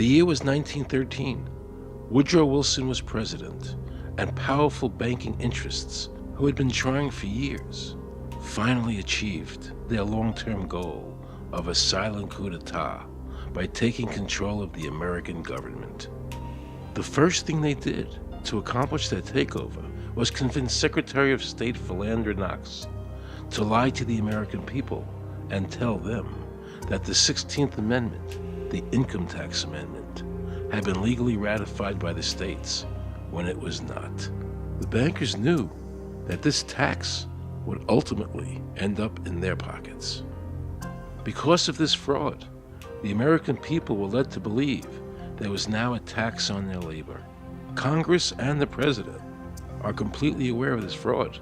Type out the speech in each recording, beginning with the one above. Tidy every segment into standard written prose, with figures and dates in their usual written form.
The year was 1913. Woodrow Wilson was president, and powerful banking interests, who had been trying for years, finally achieved their long-term goal of a silent coup d'etat by taking control of the American government. The first thing they did to accomplish their takeover was convince Secretary of State Philander Knox to lie to the American people and tell them that the 16th Amendment, the Income Tax Amendment, had been legally ratified by the states when it was not. The bankers knew that this tax would ultimately end up in their pockets. Because of this fraud, the American people were led to believe there was now a tax on their labor. Congress and the president are completely aware of this fraud,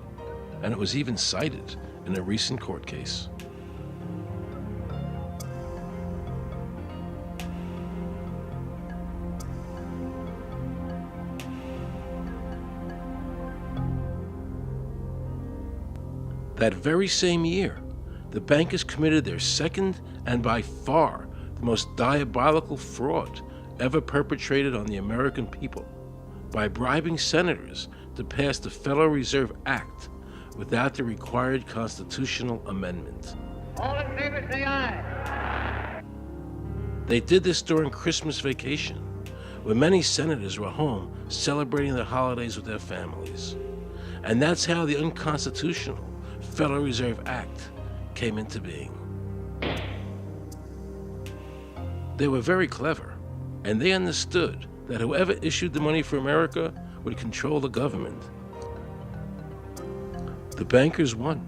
and it was even cited in a recent court case. That very same year, the bankers committed their second and by far the most diabolical fraud ever perpetrated on the American people by bribing senators to pass the Federal Reserve Act without the required constitutional amendment. All in favor, say aye. They did this during Christmas vacation, when many senators were home celebrating the holidays with their families. And that's how the unconstitutional Federal Reserve Act came into being. They were very clever, and they understood that whoever issued the money for America would control the government. The bankers won,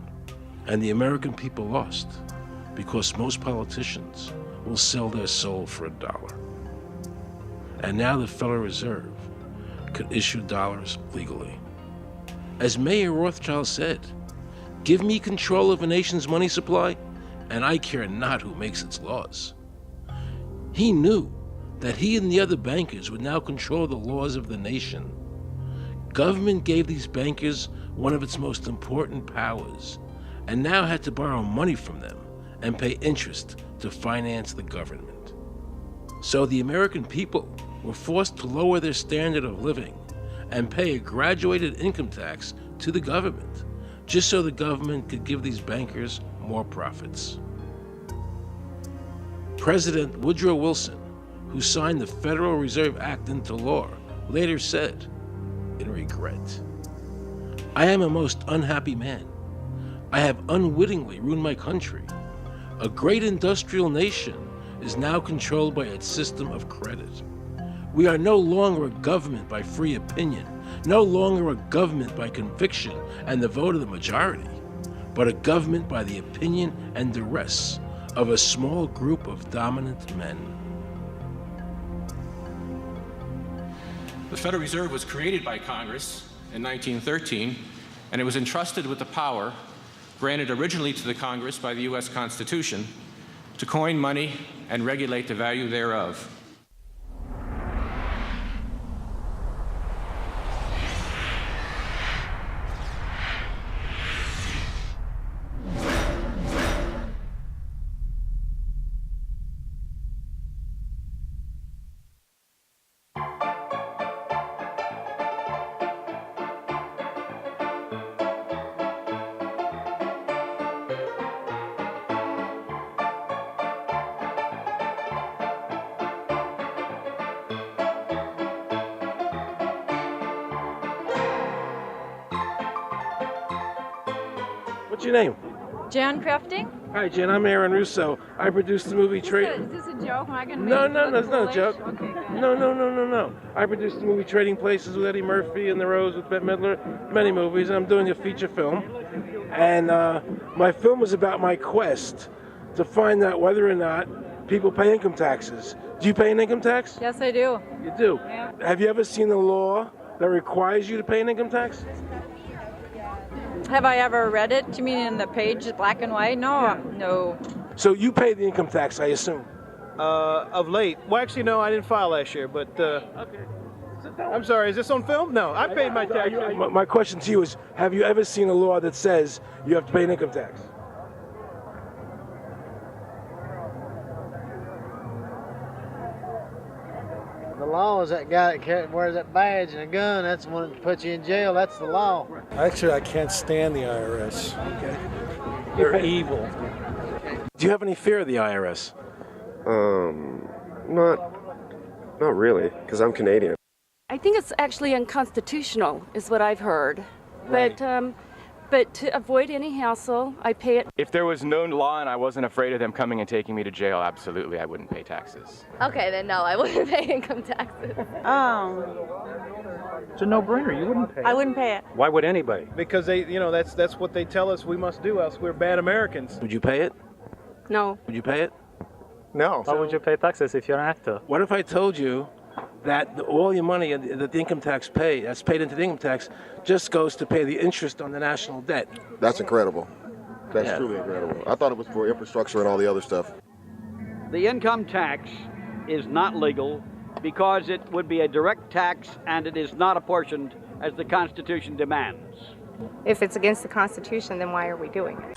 and the American people lost, because most politicians will sell their soul for $1. And now the Federal Reserve could issue dollars legally. As Mayer Rothschild said, "Give me control of a nation's money supply, and I care not who makes its laws." He knew that he and the other bankers would now control the laws of the nation. Government gave these bankers one of its most important powers, and now had to borrow money from them and pay interest to finance the government. So the American people were forced to lower their standard of living and pay a graduated income tax to the government, just so the government could give these bankers more profits. President Woodrow Wilson, who signed the Federal Reserve Act into law, later said, in regret, "I am a most unhappy man. I have unwittingly ruined my country. A great industrial nation is now controlled by its system of credit. We are no longer a government by free opinion, no longer a government by conviction and the vote of the majority, but a government by the opinion and duress of a small group of dominant men." The Federal Reserve was created by Congress in 1913, and it was entrusted with the power granted originally to the Congress by the U.S. Constitution to coin money and regulate the value thereof. What's your name? Jan Crafting? Hi, Jen. I'm Aaron Russo. I produced the movie Is this a joke? Am I gonna No, make no, it no, it's look not a joke. foolish? Okay, good. No. I produced the movie Trading Places with Eddie Murphy and The Rose with Bette Midler, many movies, and I'm doing a feature film. And my film was about my quest to find out whether or not people pay income taxes. Do you pay an income tax? Yes, I do. You do? Yeah. Have you ever seen a law that requires you to pay an income tax? Have I ever read it? You mean in the page, black and white? No, no. So you pay the income tax, I assume? Of late. Well, actually, no, I didn't file last year, but Okay. I'm sorry, is this on film? No, I paid my taxes. My question to you is, have you ever seen a law that says you have to pay an income tax? law is that guy that wears that badge and a gun. That's the one that puts you in jail. That's the law. Actually, I can't stand the IRS. They're evil. Do you have any fear of the IRS? Not really, because I'm Canadian. I think it's actually unconstitutional, is what I've heard. Right. But to avoid any hassle, I pay it. If there was no law and I wasn't afraid of them coming and taking me to jail, absolutely, I wouldn't pay taxes. Okay, then no, I wouldn't pay income taxes. It's a no-brainer. You wouldn't pay. I wouldn't pay it. Why would anybody? Because that's what they tell us we must do, else we're bad Americans. Would you pay it? No. Would you pay it? No. Why would you pay taxes if you're an actor? What if I told you that all your money that the income tax that's paid into the income tax just goes to pay the interest on the national debt? That's incredible. That's truly incredible. I thought it was for infrastructure and all the other stuff. The income tax is not legal because it would be a direct tax and it is not apportioned as the Constitution demands. If it's against the Constitution, then why are we doing it?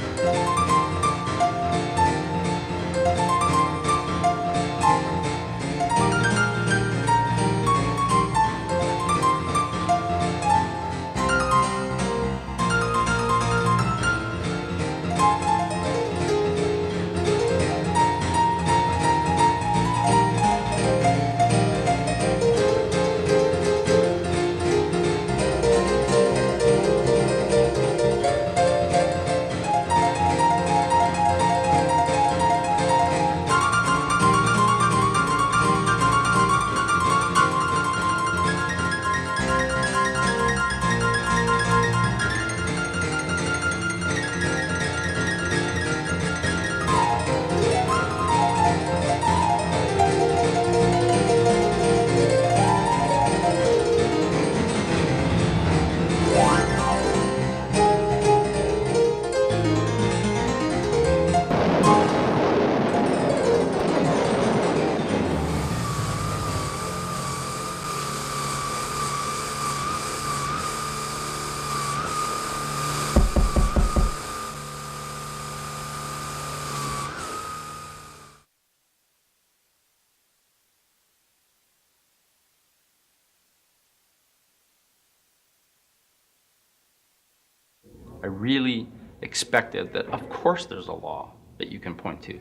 I really expected that, of course, there's a law that you can point to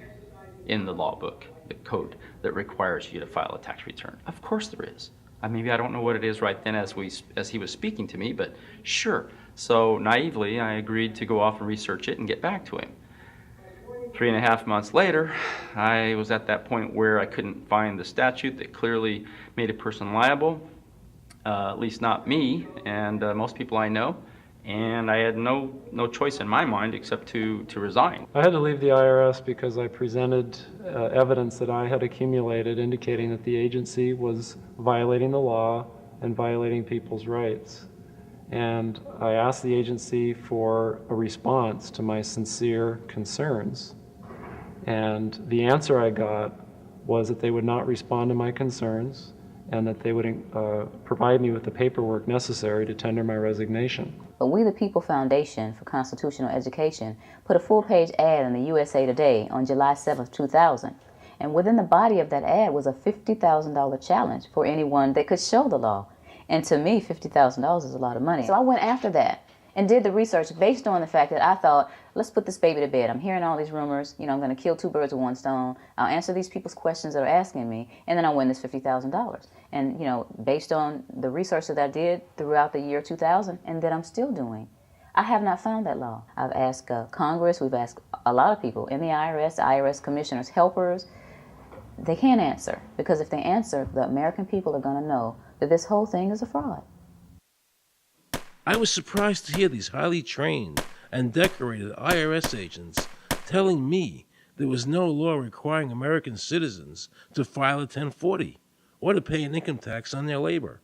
in the law book, the code, that requires you to file a tax return. Of course there is. Maybe I don't know what it is right then as he was speaking to me, but sure. So naively, I agreed to go off and research it and get back to him. 3.5 months later, I was at that point where I couldn't find the statute that clearly made a person liable, at least not me and most people I know. And I had no choice in my mind except to resign. I had to leave the IRS because I presented evidence that I had accumulated indicating that the agency was violating the law and violating people's rights. And I asked the agency for a response to my sincere concerns. And the answer I got was that they would not respond to my concerns and that they would provide me with the paperwork necessary to tender my resignation. But We the People Foundation for Constitutional Education put a full-page ad in the USA Today on July 7, 2000. And within the body of that ad was a $50,000 challenge for anyone that could show the law. And to me, $50,000 is a lot of money. So I went after that and did the research based on the fact that I thought, let's put this baby to bed. I'm hearing all these rumors. I'm going to kill 2 birds with 1 stone. I'll answer these people's questions that are asking me, and then I'll win this $50,000. And, based on the research that I did throughout the year 2000 and that I'm still doing, I have not found that law. I've asked Congress, we've asked a lot of people in the IRS commissioners, helpers. They can't answer, because if they answer, the American people are going to know that this whole thing is a fraud. I was surprised to hear these highly trained and decorated IRS agents telling me there was no law requiring American citizens to file a 1040 or to pay an income tax on their labor.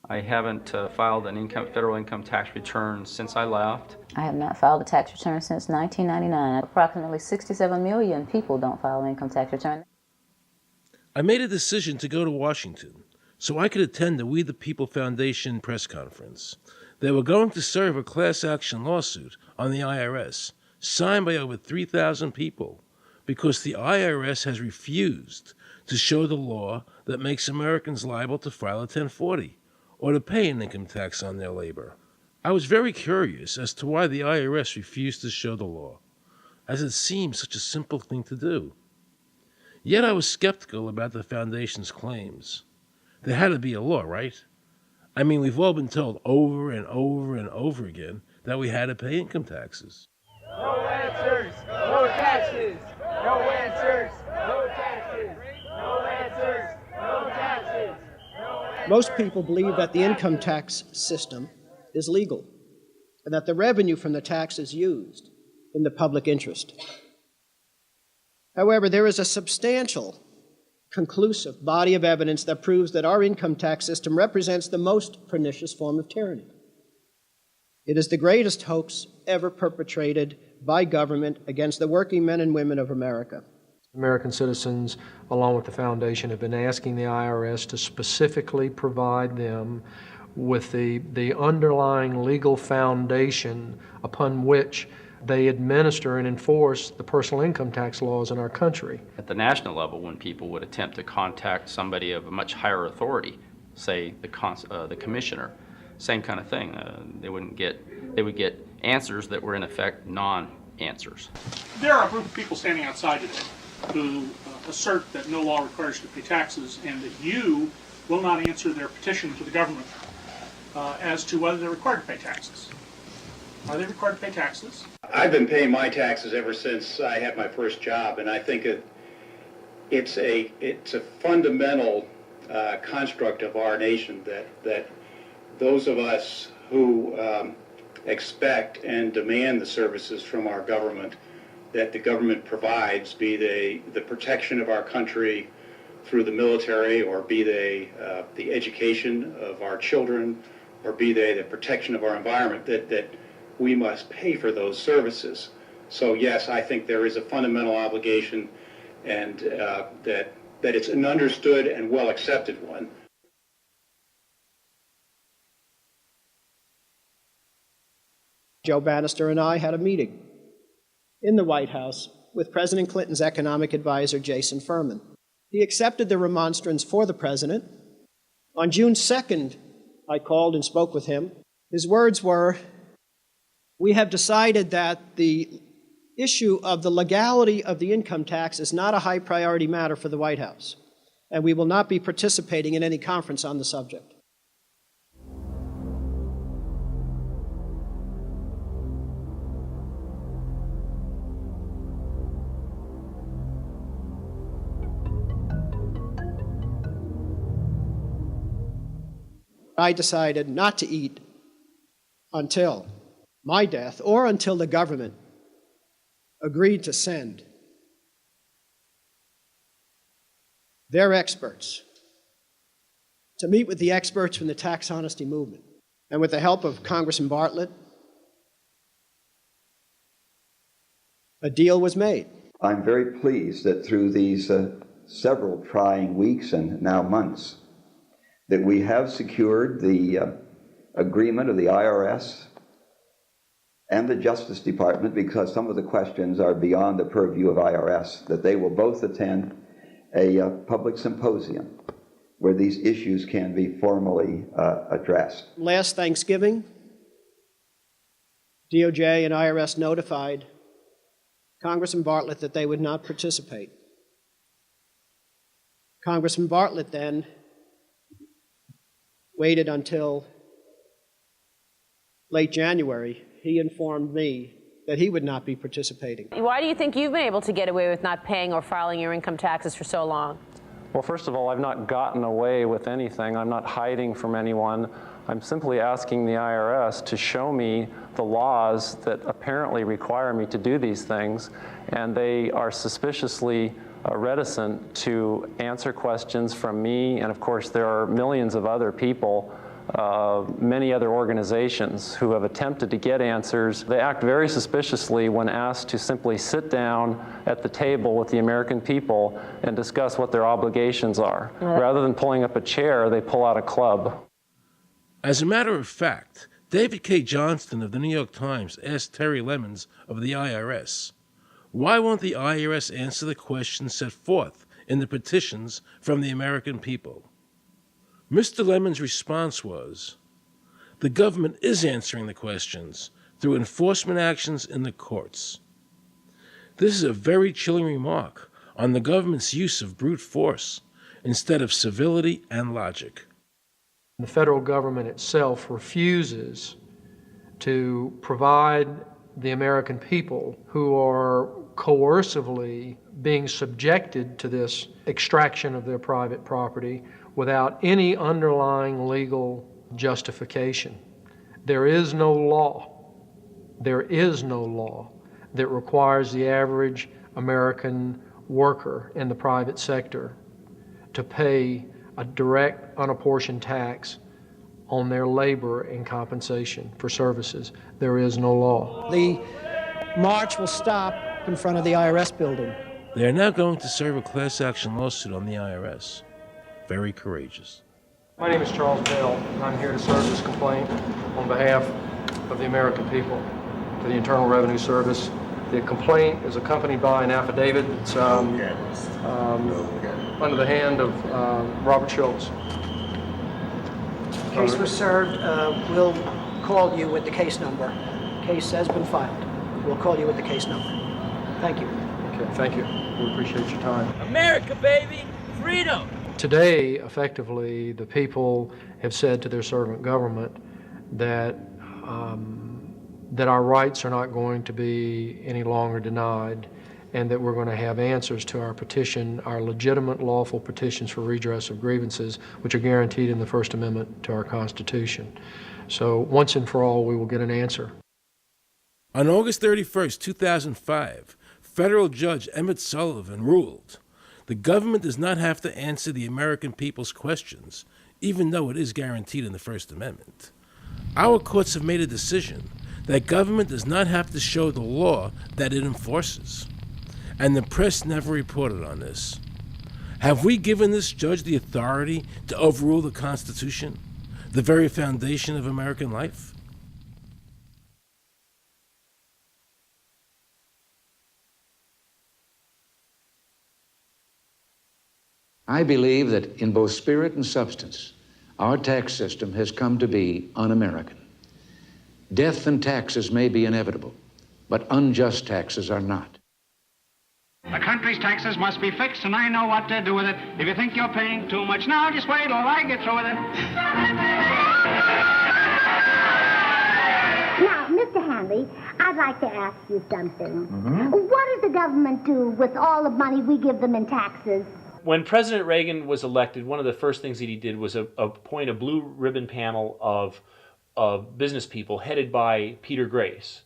I haven't filed an federal income tax return since I left. I have not filed a tax return since 1999. Approximately 67 million people don't file an income tax return. I made a decision to go to Washington so I could attend the We the People Foundation press conference. They were going to serve a class action lawsuit on the IRS, signed by over 3,000 people, because the IRS has refused to show the law that makes Americans liable to file a 1040 or to pay an income tax on their labor. I was very curious as to why the IRS refused to show the law, as it seemed such a simple thing to do. Yet I was skeptical about the Foundation's claims. There had to be a law, right? I mean, we've all been told over and over and over again that we had to pay income taxes. No answers, no taxes. No answers, no taxes. No answers, no taxes. Most people believe that the income tax system is legal and that the revenue from the tax is used in the public interest. However, there is a substantial, conclusive body of evidence that proves that our income tax system represents the most pernicious form of tyranny. It is the greatest hoax ever perpetrated by government against the working men and women of America. American citizens, along with the Foundation, have been asking the IRS to specifically provide them with the underlying legal foundation upon which they administer and enforce the personal income tax laws in our country. At the national level, when people would attempt to contact somebody of a much higher authority, say the commissioner, same kind of thing. They would get answers that were in effect non-answers. There are a group of people standing outside today who assert that no law requires you to pay taxes and that you will not answer their petition to the government as to whether they're required to pay taxes. Are they required to pay taxes? I've been paying my taxes ever since I had my first job, and I think it's a fundamental construct of our nation that those of us who expect and demand the services from our government that the government provides, be they the protection of our country through the military, or be they the education of our children, or be they the protection of our environment, that we must pay for those services. So yes, I think there is a fundamental obligation, and that it's an understood and well accepted one. Joe Bannister and I had a meeting in the White House with President Clinton's economic advisor, Jason Furman. He accepted the remonstrance for the president. On June 2nd, I called and spoke with him. His words were, "We have decided that the issue of the legality of the income tax is not a high priority matter for the White House, and we will not be participating in any conference on the subject." I decided not to eat until my death or until the government agreed to send their experts to meet with the experts from the tax honesty movement. And with the help of Congressman Bartlett, a deal was made. I'm very pleased that through these several trying weeks and now months, that we have secured the agreement of the IRS and the Justice Department, because some of the questions are beyond the purview of IRS, that they will both attend a public symposium where these issues can be formally addressed. Last Thanksgiving, DOJ and IRS notified Congressman Bartlett that they would not participate. Congressman Bartlett then waited until late January. He informed me that he would not be participating. Why do you think you've been able to get away with not paying or filing your income taxes for so long? Well, first of all, I've not gotten away with anything. I'm not hiding from anyone. I'm simply asking the IRS to show me the laws that apparently require me to do these things, and they are suspiciously reticent to answer questions from me. And of course, there are millions of other people, many other organizations who have attempted to get answers. They act very suspiciously when asked to simply sit down at the table with the American people and discuss what their obligations are. Rather than pulling up a chair, they pull out a club. As a matter of fact, David K. Johnston of the New York Times asked Terry Lemons of the IRS, why won't the IRS answer the questions set forth in the petitions from the American people. Mr. Lemon's response was, the government is answering the questions through enforcement actions in the courts. This is a very chilling remark on the government's use of brute force instead of civility and logic. The federal government itself refuses to provide the American people who are coercively being subjected to this extraction of their private property without any underlying legal justification. There is no law that requires the average American worker in the private sector to pay a direct unapportioned tax on their labor and compensation for services. There is no law. The march will stop in front of the IRS building. They are now going to serve a class action lawsuit on the IRS. Very courageous. My name is Charles Bell, and I'm here to serve this complaint on behalf of the American people to the Internal Revenue Service. The complaint is accompanied by an affidavit that's under the hand of Robert Schultz. Case was served. We'll call you with the case number. Case has been filed. We'll call you with the case number. Thank you. Okay, thank you. We appreciate your time. America, baby! Freedom! Today, effectively, the people have said to their servant government that that our rights are not going to be any longer denied, and that we're going to have answers to our petition, our legitimate lawful petitions for redress of grievances, which are guaranteed in the First Amendment to our Constitution. So once and for all, we will get an answer. On August 31st, 2005, federal judge Emmett Sullivan ruled, the government does not have to answer the American people's questions, even though it is guaranteed in the First Amendment. Our courts have made a decision that government does not have to show the law that it enforces. And the press never reported on this. Have we given this judge the authority to overrule the Constitution, the very foundation of American life? I believe that in both spirit and substance, our tax system has come to be un-American. Death and taxes may be inevitable, but unjust taxes are not. The country's taxes must be fixed, and I know what to do with it. If you think you're paying too much now, just wait till I get through with it. Now, Mr. Hanley, I'd like to ask you something. What does the government do with all the money we give them in taxes? When President Reagan was elected, one of the first things that he did was appoint a blue ribbon panel of business people headed by Peter Grace,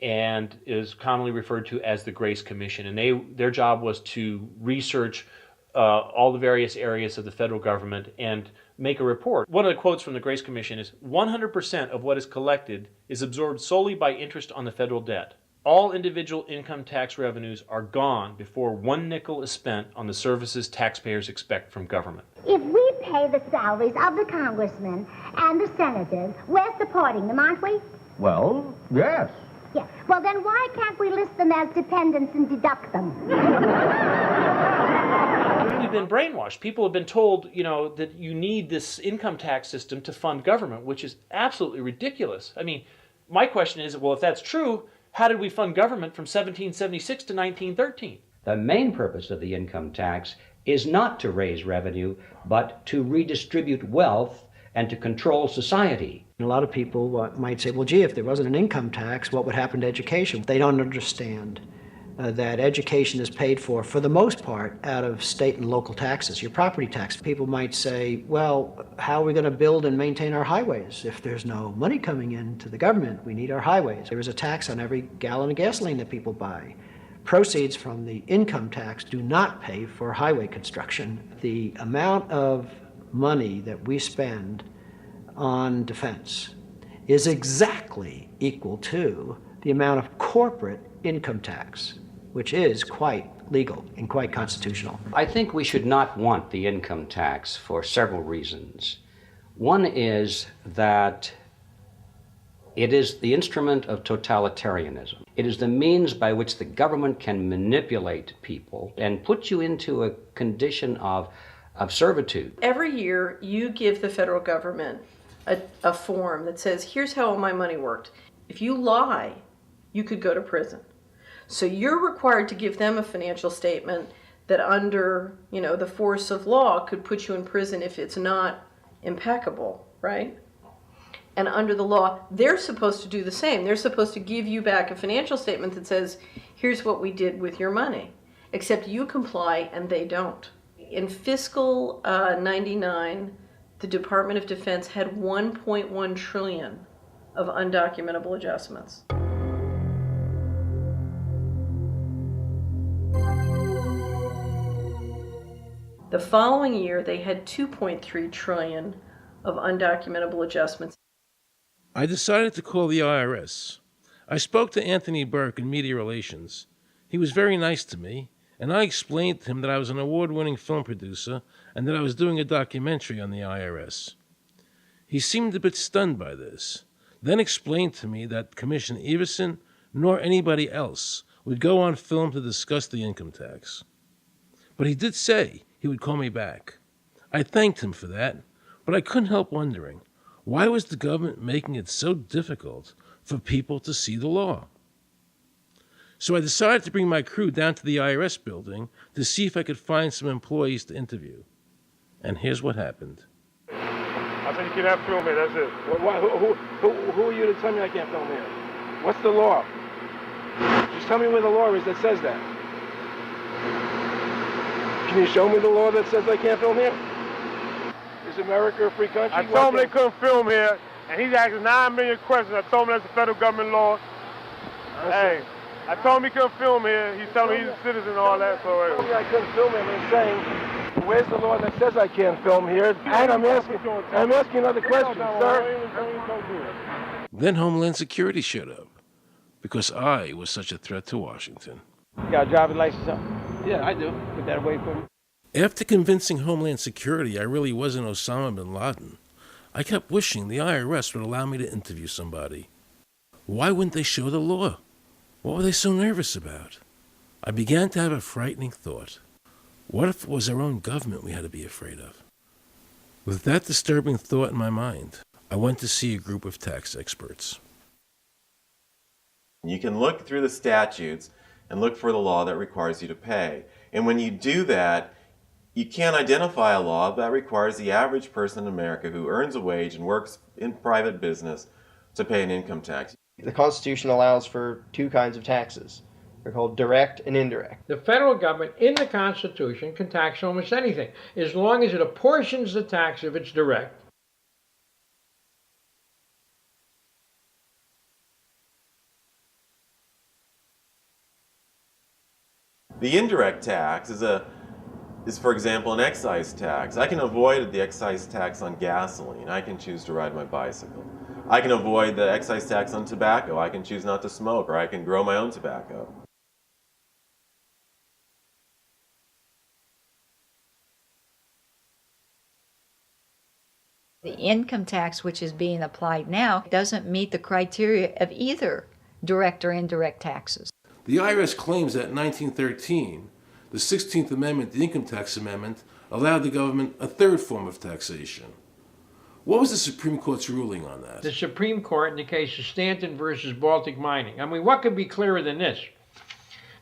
and is commonly referred to as the Grace Commission. And their job was to research all the various areas of the federal government and make a report. One of the quotes from the Grace Commission is, 100% of what is collected is absorbed solely by interest on the federal debt. All individual income tax revenues are gone before 1 nickel is spent on the services taxpayers expect from government. If we pay the salaries of the congressmen and the senators, we're supporting them, aren't we? Well, yes. Yeah. Well, then why can't we list them as dependents and deduct them? We've been brainwashed. People have been told, that you need this income tax system to fund government, which is absolutely ridiculous. I mean, my question is, well, if that's true, how did we fund government from 1776 to 1913? The main purpose of the income tax is not to raise revenue, but to redistribute wealth and to control society. A lot of people might say, well, gee, if there wasn't an income tax, what would happen to education? They don't understand that education is paid for the most part, out of state and local taxes, your property tax. People might say, well, how are we going to build and maintain our highways if there's no money coming into the government? We need our highways. There is a tax on every gallon of gasoline that people buy. Proceeds from the income tax do not pay for highway construction. The amount of money that we spend on defense is exactly equal to the amount of corporate income tax, which is quite legal and quite constitutional. I think we should not want the income tax for several reasons. One is that It is the instrument of totalitarianism. It is the means by which the government can manipulate people and put you into a condition of servitude. Every year, you give the federal government a form that says, here's how all my money worked. If you lie, you could go to prison. So you're required to give them a financial statement that under, the force of law could put you in prison if it's not impeccable, right? And under the law, they're supposed to do the same. They're supposed to give you back a financial statement that says, here's what we did with your money. Except you comply and they don't. In fiscal 99, the Department of Defense had 1.1 trillion of undocumentable adjustments. The following year, they had 2.3 trillion of undocumentable adjustments. I decided to call the IRS. I spoke to Anthony Burke in Media Relations. He was very nice to me, and I explained to him that I was an award-winning film producer and that I was doing a documentary on the IRS. He seemed a bit stunned by this, then explained to me that Commissioner Everson nor anybody else would go on film to discuss the income tax. But he did say he would call me back. I thanked him for that, but I couldn't help wondering, why was the government making it so difficult for people to see the law? So I decided to bring my crew down to the IRS building to see if I could find some employees to interview. And here's what happened. I said you cannot film here, that's it. Who are you to tell me I can't film here? What's the law? Just tell me where the law is that says that. Can you show me the law that says I can't film here? Is America a free country? I told him they couldn't film here, and he's asking 9 million questions. I told him that's a federal government law. Hey, I told him he couldn't film here. He's telling me he's a citizen and all that. So I told me I couldn't film him. I'm saying, where's the law that says I can't film here? And I'm asking another question, sir. Then Homeland Security showed up, because I was such a threat to Washington. You got a driver's license up? Yeah, I do. Put that away for me. After convincing Homeland Security I really wasn't Osama bin Laden, I kept wishing the IRS would allow me to interview somebody. Why wouldn't they show the law? What were they so nervous about? I began to have a frightening thought. What if it was our own government we had to be afraid of? With that disturbing thought in my mind, I went to see a group of tax experts. You can look through the statutes and look for the law that requires you to pay. And when you do that, you can't identify a law that requires the average person in America who earns a wage and works in private business to pay an income tax. The Constitution allows for two kinds of taxes. They're called direct and indirect. The federal government in the Constitution can tax almost anything, as long as it apportions the tax if it's direct. The indirect tax is, for example, an excise tax. I can avoid the excise tax on gasoline. I can choose to ride my bicycle. I can avoid the excise tax on tobacco. I can choose not to smoke, or I can grow my own tobacco. The income tax which is being applied now doesn't meet the criteria of either direct or indirect taxes. The IRS claims that in 1913, the 16th Amendment, the Income Tax Amendment, allowed the government a third form of taxation. What was the Supreme Court's ruling on that? The Supreme Court in the case of Stanton versus Baltic Mining. I mean, what could be clearer than this?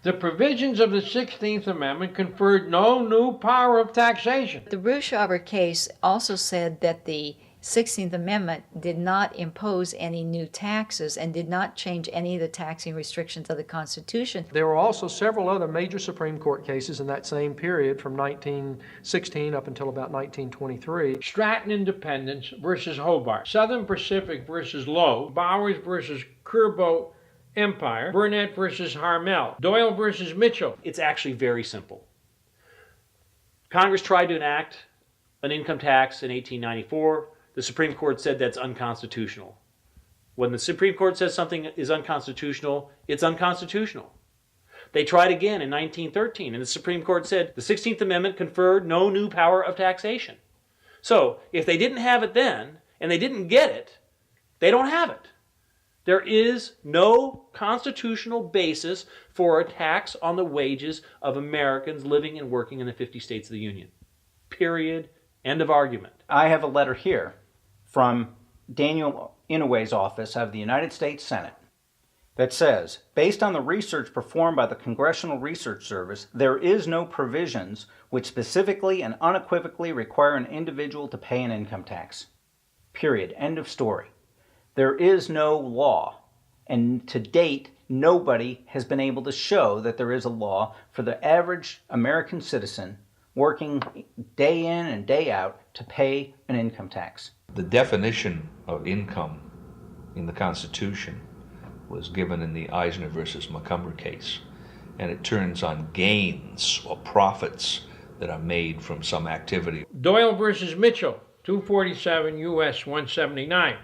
The provisions of the 16th Amendment conferred no new power of taxation. The Rushauer case also said that the 16th Amendment did not impose any new taxes and did not change any of the taxing restrictions of the Constitution. There were also several other major Supreme Court cases in that same period from 1916 up until about 1923. Stratton Independence versus Hobart, Southern Pacific versus Lowe, Bowers versus Curbo Empire, Burnett versus Harmel, Doyle versus Mitchell. It's actually very simple. Congress tried to enact an income tax in 1894. The Supreme Court said that's unconstitutional. When the Supreme Court says something is unconstitutional, it's unconstitutional. They tried again in 1913, and the Supreme Court said the 16th Amendment conferred no new power of taxation. So, if they didn't have it then, and they didn't get it, they don't have it. There is no constitutional basis for a tax on the wages of Americans living and working in the 50 states of the Union. Period. End of argument. I have a letter here from Daniel Inouye's office of the United States Senate that says, based on the research performed by the Congressional Research Service, there is no provisions which specifically and unequivocally require an individual to pay an income tax. Period. End of story. There is no law, and to date, nobody has been able to show that there is a law for the average American citizen working day in and day out to pay an income tax. The definition of income in the Constitution was given in the Eisner versus Macomber case, and it turns on gains or profits that are made from some activity. Doyle versus Mitchell, 247 U.S. 179,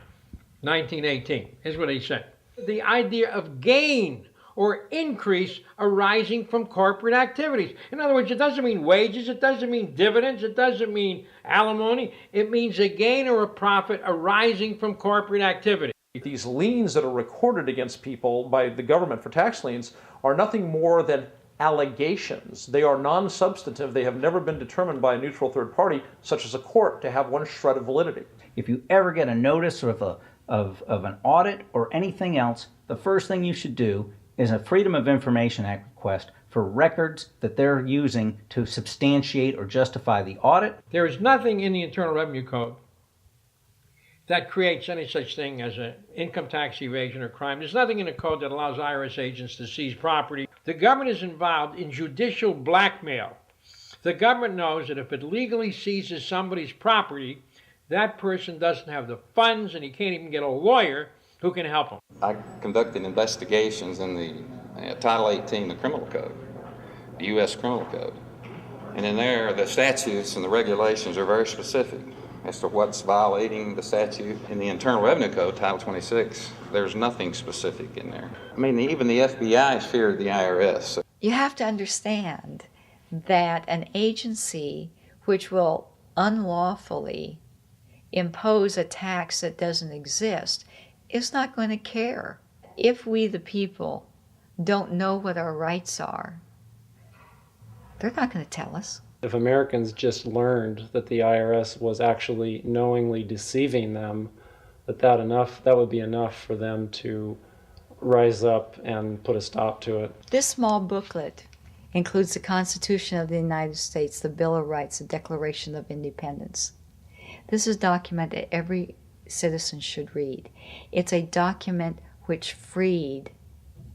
1918. Here's what he said. The idea of gain or increase arising from corporate activities. In other words, it doesn't mean wages, it doesn't mean dividends, it doesn't mean alimony. It means a gain or a profit arising from corporate activity. These liens that are recorded against people by the government for tax liens are nothing more than allegations. They are non-substantive. They have never been determined by a neutral third party, such as a court, to have one shred of validity. If you ever get a notice of an audit or anything else, the first thing you should do is a Freedom of Information Act request for records that they're using to substantiate or justify the audit. There is nothing in the Internal Revenue Code that creates any such thing as an income tax evasion or crime. There's nothing in the code that allows IRS agents to seize property. The government is involved in judicial blackmail. The government knows that if it legally seizes somebody's property, that person doesn't have the funds and he can't even get a lawyer who can help him. I conducted investigations in the Title 18 of the Criminal Code, the U.S. Criminal Code. And in there, the statutes and the regulations are very specific as to what's violating the statute. In the Internal Revenue Code, Title 26, there's nothing specific in there. I mean, even the FBI is feared of the IRS. You have to understand that an agency which will unlawfully impose a tax that doesn't exist is not going to care. If we, the people, don't know what our rights are, they're not going to tell us. If Americans just learned that the IRS was actually knowingly deceiving them, that would be enough for them to rise up and put a stop to it. This small booklet includes the Constitution of the United States, the Bill of Rights, the Declaration of Independence. This is a document that every citizen should read. It's a document which freed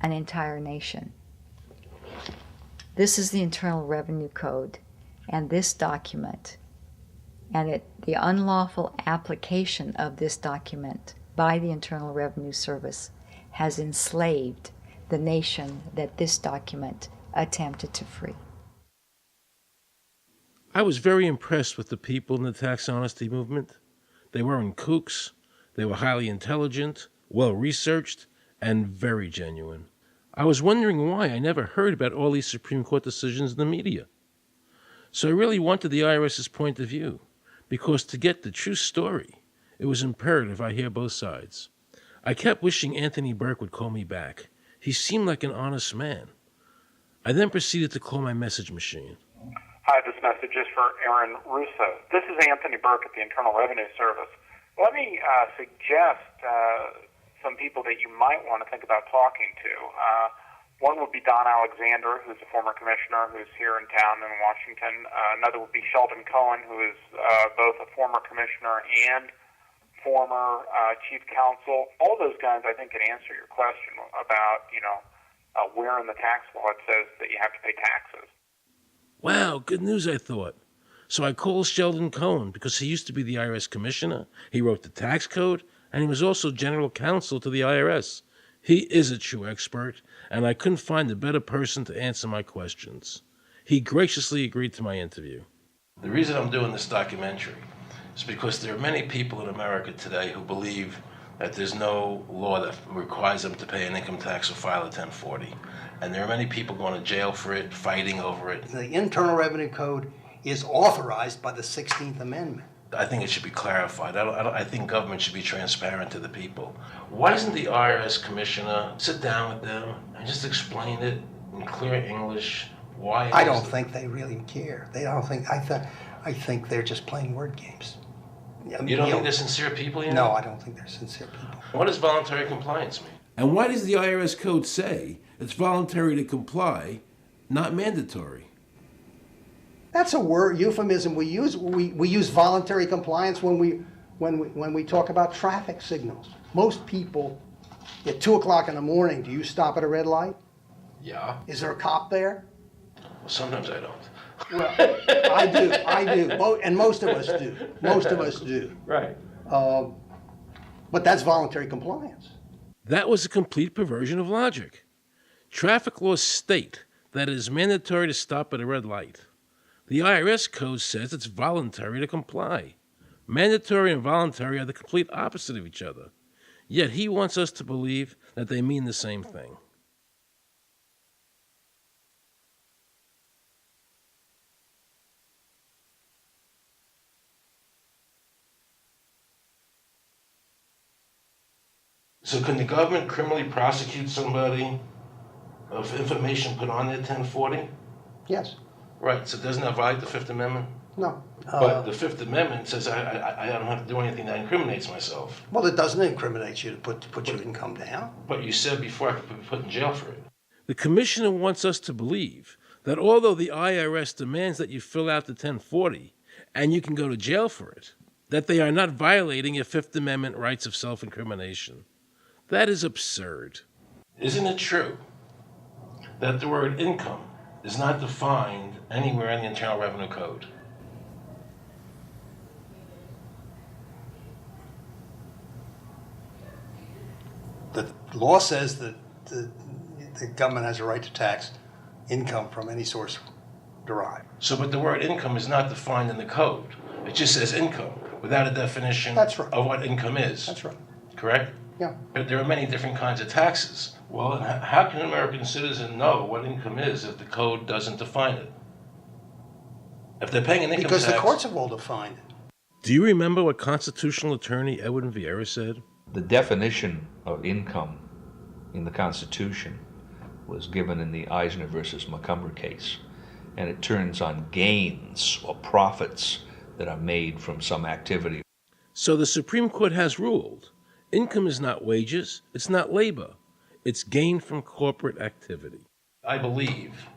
an entire nation. This is the Internal Revenue Code, and this document, and the unlawful application of this document by the Internal Revenue Service has enslaved the nation that this document attempted to free. I was very impressed with the people in the tax honesty movement. They weren't kooks. They were highly intelligent, well-researched, and very genuine. I was wondering why I never heard about all these Supreme Court decisions in the media. So I really wanted the IRS's point of view, because to get the true story, it was imperative I hear both sides. I kept wishing Anthony Burke would call me back. He seemed like an honest man. I then proceeded to call my message machine. Hi, this message is for Aaron Russo. This is Anthony Burke at the Internal Revenue Service. Let me suggest some people that you might want to think about talking to. One would be Don Alexander, who's a former commissioner who's here in town in Washington. Another would be Sheldon Cohen, who is both a former commissioner and former chief counsel. All those guys, I think, can answer your question about, where in the tax law it says that you have to pay taxes. Wow, good news, I thought. So I called Sheldon Cohen because he used to be the IRS commissioner, he wrote the tax code, and he was also general counsel to the IRS. He is a true expert, and I couldn't find a better person to answer my questions. He graciously agreed to my interview. The reason I'm doing this documentary is because there are many people in America today who believe that there's no law that requires them to pay an income tax or file a 1040. And there are many people going to jail for it, fighting over it. The Internal Revenue Code is authorized by the 16th Amendment. I think it should be clarified. I think government should be transparent to the people. Why doesn't the IRS commissioner sit down with them and just explain it in clear English? Why? I don't think they really care. They don't think. I think they're just playing word games. You don't think they're sincere people? No, I don't think they're sincere people. What does voluntary compliance mean? And why does the IRS code say it's voluntary to comply, not mandatory? That's a word euphemism we use. We use voluntary compliance when we talk about traffic signals. Most people, at 2 o'clock in the morning, do you stop at a red light? Yeah. Is there a cop there? Well, sometimes I don't. Well, I do, and most of us do. Most of us do. Right. But that's voluntary compliance. That was a complete perversion of logic. Traffic laws state that it is mandatory to stop at a red light. The IRS code says it's voluntary to comply. Mandatory and voluntary are the complete opposite of each other. Yet he wants us to believe that they mean the same thing. So can the government criminally prosecute somebody of information put on their 1040? Yes. Right, so doesn't that violate the Fifth Amendment? No. But the Fifth Amendment says I don't have to do anything that incriminates myself. Well, it doesn't incriminate you to put your income down. But you said before I could be put in jail for it. The commissioner wants us to believe that although the IRS demands that you fill out the 1040 and you can go to jail for it, that they are not violating your Fifth Amendment rights of self-incrimination. That is absurd. Isn't it true that the word income is not defined anywhere in the Internal Revenue Code? The law says that the government has a right to tax income from any source derived. So, but the word income is not defined in the code. It just says income without a definition of what income is. That's right. Correct? Yeah. But there are many different kinds of taxes. Well, how can an American citizen know what income is if the code doesn't define it? If they're paying an income tax... Because the courts have all defined it. Do you remember what constitutional attorney Edwin Vieira said? The definition of income in the Constitution was given in the Eisner versus Macomber case, and it turns on gains or profits that are made from some activity. So the Supreme Court has ruled income is not wages, it's not labor, it's gain from corporate activity. I believe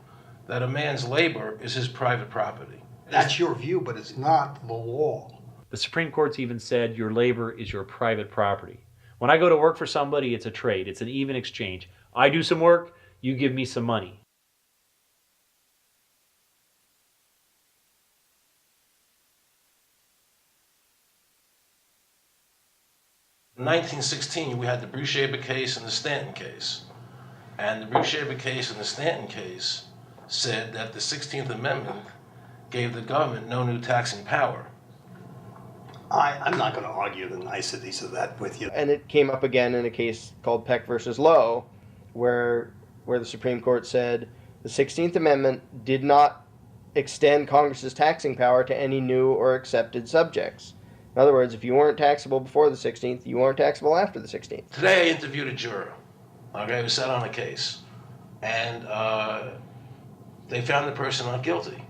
that a man's labor is his private property. That's your view, but it's not the law. The Supreme Court's even said your labor is your private property. When I go to work for somebody, it's a trade. It's an even exchange. I do some work, you give me some money. In 1916, we had the Bruchaber case and the Stanton case. And the Bruchaber case and the Stanton case said that the 16th Amendment gave the government no new taxing power. I'm not going to argue the niceties of that with you. And it came up again in a case called Peck versus Lowe, where the Supreme Court said the 16th Amendment did not extend Congress's taxing power to any new or accepted subjects. In other words, if you weren't taxable before the 16th, you weren't taxable after the 16th. Today I interviewed a juror, who sat on a case, and they found the person not guilty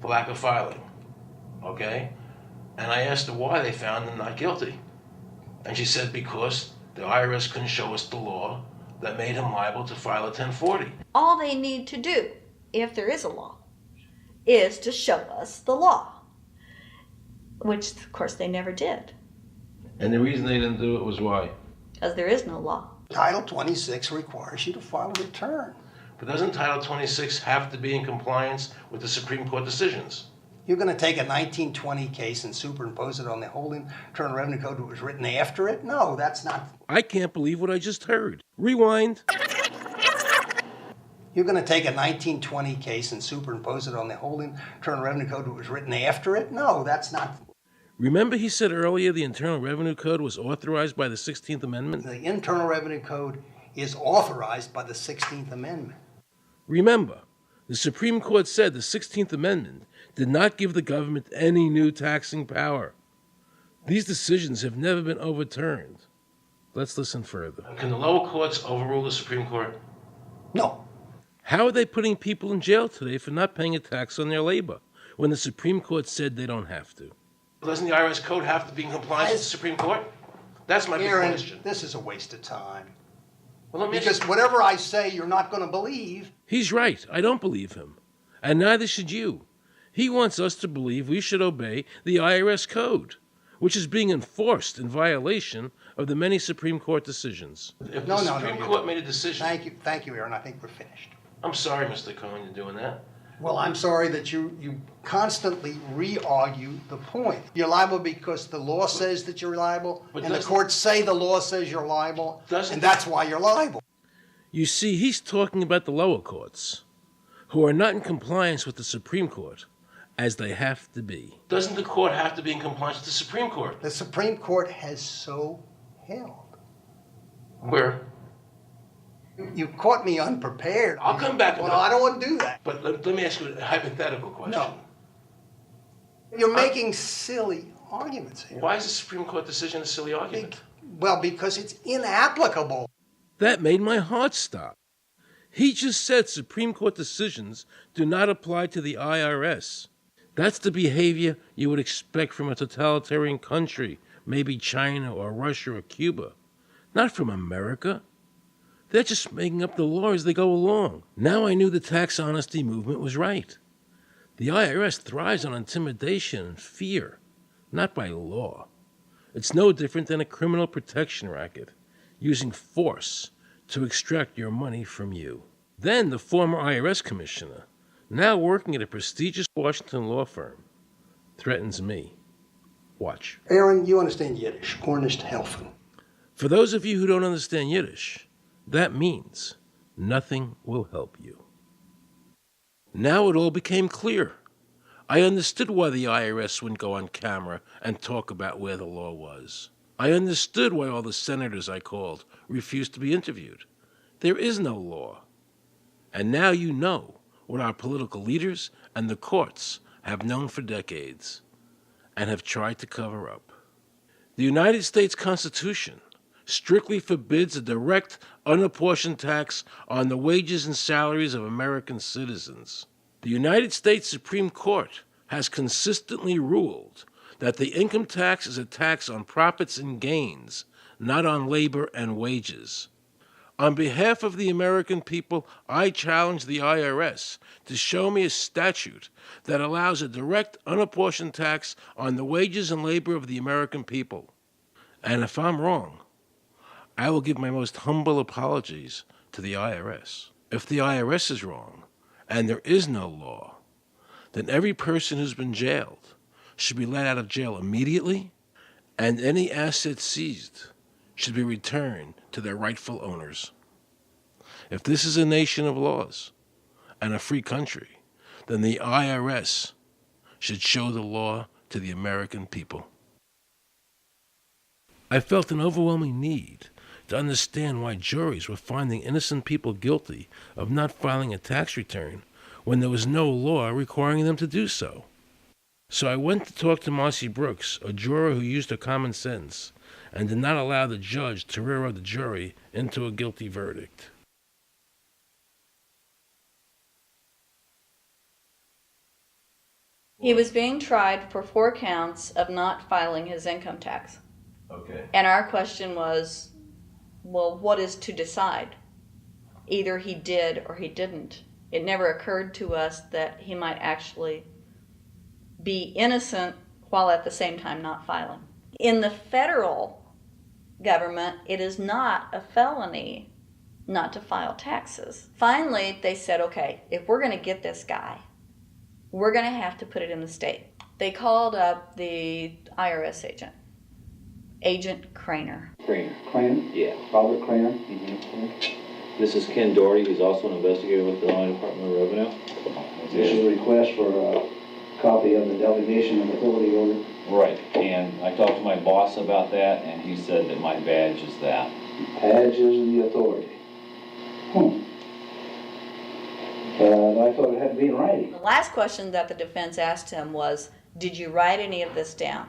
for lack of filing, And I asked her why they found him not guilty. And she said because the IRS couldn't show us the law that made him liable to file a 1040. All they need to do, if there is a law, is to show us the law, which of course they never did. And the reason they didn't do it was why? Because there is no law. Title 26 requires you to file a return. But doesn't Title 26 have to be in compliance with the Supreme Court decisions? You're going to take a 1920 case and superimpose it on the whole Internal Revenue Code that was written after it? No, that's not. I can't believe what I just heard. Rewind. You're going to take a 1920 case and superimpose it on the whole Internal Revenue Code that was written after it? No, that's not. Remember he said earlier the Internal Revenue Code was authorized by the 16th Amendment? The Internal Revenue Code is authorized by the 16th Amendment. Remember, the Supreme Court said the 16th Amendment did not give the government any new taxing power. These decisions have never been overturned. Let's listen further. Can the lower courts overrule the Supreme Court? No. How are they putting people in jail today for not paying a tax on their labor when the Supreme Court said they don't have to? Doesn't the IRS code have to be in compliance with the Supreme Court? That's my big Aaron, question. this is a waste of time. Well, because whatever I say, you're not going to believe. He's right. I don't believe him. And neither should you. He wants us to believe we should obey the IRS code, which is being enforced in violation of the many Supreme Court decisions. If the Supreme Court made a decision... Thank you, Aaron. I think we're finished. I'm sorry, Mr. Cohen, you're doing that. Well, I'm sorry that you constantly re-argue the point. You're liable because the law says that you're liable, and the courts say the law says you're liable, and that's why you're liable. You see, he's talking about the lower courts, who are not in compliance with the Supreme Court, as they have to be. Doesn't the court have to be in compliance with the Supreme Court? The Supreme Court has so held. Where? You caught me unprepared. I'll come back. Well, I don't want to do that. But let me ask you a hypothetical question. No. You're making silly arguments here. Why is the Supreme Court decision a silly argument? Well, because it's inapplicable. That made my heart stop. He just said Supreme Court decisions do not apply to the IRS. That's the behavior you would expect from a totalitarian country, maybe China or Russia or Cuba, not from America. They're just making up the law as they go along. Now I knew the tax honesty movement was right. The IRS thrives on intimidation and fear, not by law. It's no different than a criminal protection racket, using force to extract your money from you. Then the former IRS commissioner, now working at a prestigious Washington law firm, threatens me. Watch. Aaron, you understand Yiddish. Gornisht helfen. For those of you who don't understand Yiddish, that means nothing will help you. Now it all became clear. I understood why the IRS wouldn't go on camera and talk about where the law was. I understood why all the senators I called refused to be interviewed. There is no law. And now you know what our political leaders and the courts have known for decades and have tried to cover up. The United States Constitution strictly forbids a direct, unapportioned tax on the wages and salaries of American citizens. The United States Supreme Court has consistently ruled that the income tax is a tax on profits and gains, not on labor and wages. On behalf of the American people, I challenge the IRS to show me a statute that allows a direct, unapportioned tax on the wages and labor of the American people. And if I'm wrong, I will give my most humble apologies to the IRS. If the IRS is wrong, and there is no law, then every person who's been jailed should be let out of jail immediately, and any assets seized should be returned to their rightful owners. If this is a nation of laws and a free country, then the IRS should show the law to the American people. I felt an overwhelming need to understand why juries were finding innocent people guilty of not filing a tax return when there was no law requiring them to do so. So I went to talk to Marcy Brooks, a juror who used her common sense and did not allow the judge to railroad the jury into a guilty verdict. He was being tried for 4 counts of not filing his income tax. Okay. And our question was, well, what is to decide? Either he did or he didn't. It never occurred to us that he might actually be innocent while at the same time not filing. In the federal government, it is not a felony not to file taxes. Finally, they said, okay, if we're going to get this guy, we're going to have to put it in the state. They called up the IRS agent, Agent Craner. Craner? Yeah. Robert Craner? Mm-hmm. This is Ken Doherty. He's also an investigator with the Illinois Department of Revenue. This is a request for a copy of the delegation of authority order. Right, and I talked to my boss about that, and he said that my badge is that. Badge is the authority. I thought it had to be in writing. The last question that the defense asked him was, did you write any of this down?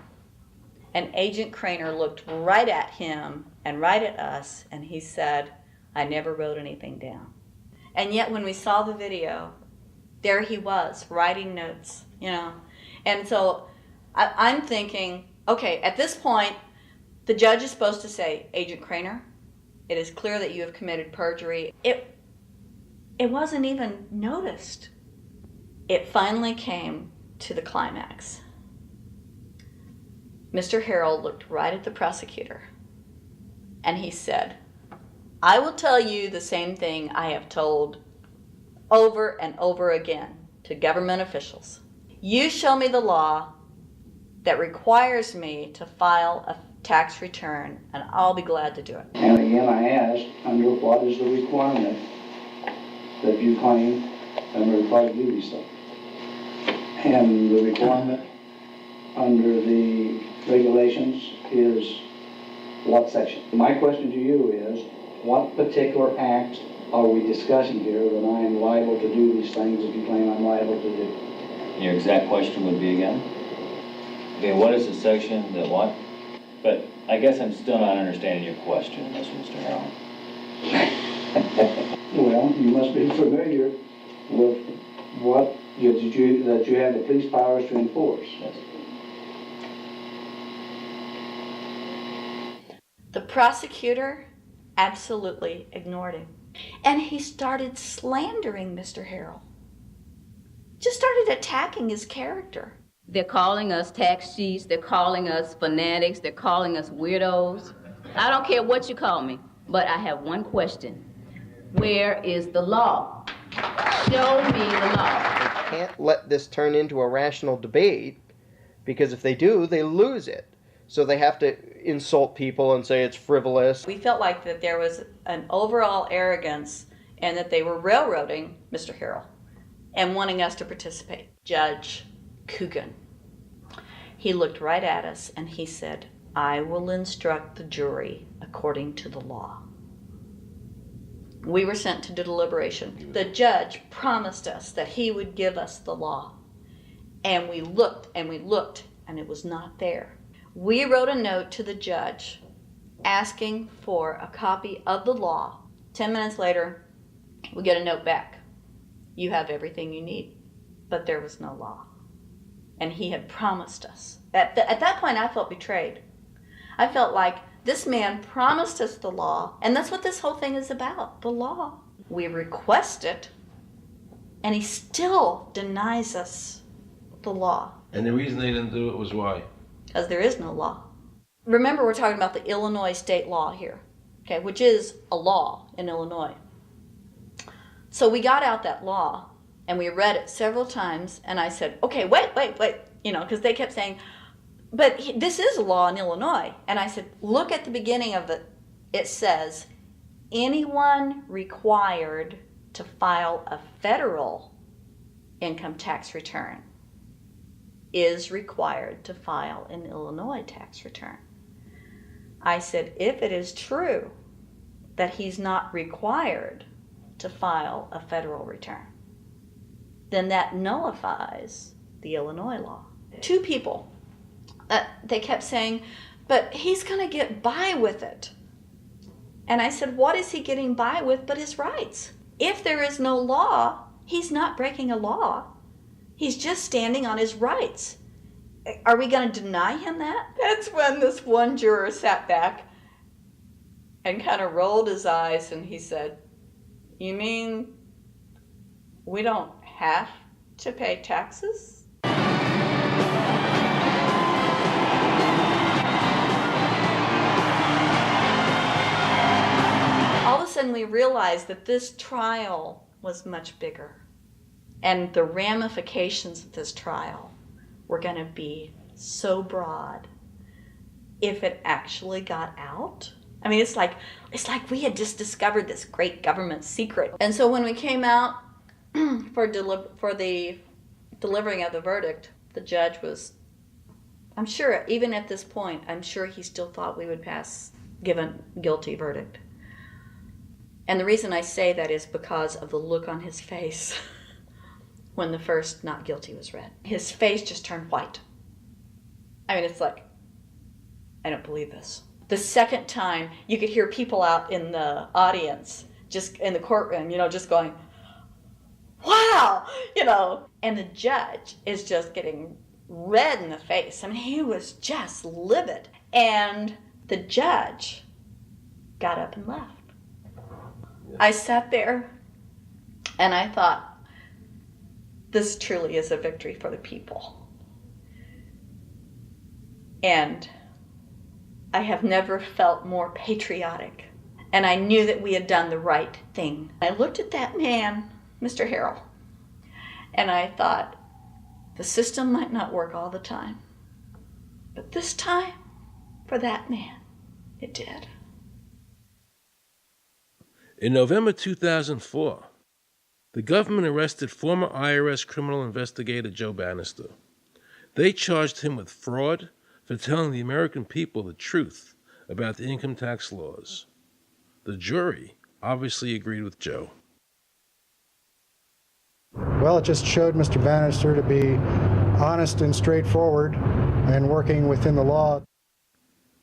And Agent Craner looked right at him and right at us, and he said, I never wrote anything down. And yet when we saw the video, there he was, writing notes, you know. And so I'm thinking, okay, at this point, the judge is supposed to say, Agent Craner, it is clear that you have committed perjury. It wasn't even noticed. It finally came to the climax. Mr. Harrell looked right at the prosecutor, and he said, I will tell you the same thing I have told over and over again to government officials. You show me the law that requires me to file a tax return, and I'll be glad to do it. And again, I ask, under what is the requirement that you claim I'm required to do these things? And the requirement under the regulations is what section? My question to you is, what particular act are we discussing here that I am liable to do these things that you claim I'm liable to do? Your exact question would be again? Okay, what is the section that what? But I guess I'm still not understanding your question, Mr. Harrell. Well, you must be familiar with what that you have the police powers to enforce. Yes. The prosecutor absolutely ignored him. And he started slandering Mr. Harrell. Just started attacking his character. They're calling us tax cheats, they're calling us fanatics, they're calling us weirdos. I don't care what you call me, but I have one question. Where is the law? Show me the law. They can't let this turn into a rational debate, because if they do, they lose it. So they have to insult people and say it's frivolous. We felt like that there was an overall arrogance and that they were railroading Mr. Harrell and wanting us to participate. Judge Coogan, he looked right at us and he said, I will instruct the jury according to the law. We were sent to deliberation. The judge promised us that he would give us the law. And we looked and we looked and it was not there. We wrote a note to the judge asking for a copy of the law. 10 minutes later, we get a note back. You have everything you need. But there was no law. And he had promised us. At that point, I felt betrayed. I felt like this man promised us the law, and that's what this whole thing is about, the law. We request it, and he still denies us the law. And the reason they didn't do it was why? Because there is no law. Remember, we're talking about the Illinois state law here, okay, which is a law in Illinois. So we got out that law, and we read it several times, and I said, okay, wait, you know, because they kept saying, but this is a law in Illinois. And I said, look at the beginning of it. It says, anyone required to file a federal income tax return is required to file an Illinois tax return. I said, if it is true that he's not required to file a federal return, then that nullifies the Illinois law. Two people, they kept saying, but he's going to get by with it. And I said, what is he getting by with but his rights? If there is no law, he's not breaking a law. He's just standing on his rights. Are we going to deny him that? That's when this one juror sat back and kind of rolled his eyes and he said, you mean we don't have to pay taxes? All of a sudden we realized that this trial was much bigger. And the ramifications of this trial were going to be so broad if it actually got out. I mean, it's like we had just discovered this great government secret. And so when we came out for the delivering of the verdict, the judge was, I'm sure, even at this point, I'm sure he still thought we would give a guilty verdict. And the reason I say that is because of the look on his face when the first not guilty was read. His face just turned white. I mean, it's like, I don't believe this. The second time, you could hear people out in the audience, just in the courtroom, just going, wow, and the judge is just getting red in the face. I mean, he was just livid. And the judge got up and left. I sat there and I thought, this truly is a victory for the people. And I have never felt more patriotic. And I knew that we had done the right thing. I looked at that man, Mr. Harrell, and I thought, the system might not work all the time, but this time, for that man, it did. In November 2004, the government arrested former IRS criminal investigator Joe Bannister. They charged him with fraud for telling the American people the truth about the income tax laws. The jury obviously agreed with Joe. Well, it just showed Mr. Bannister to be honest and straightforward and working within the law.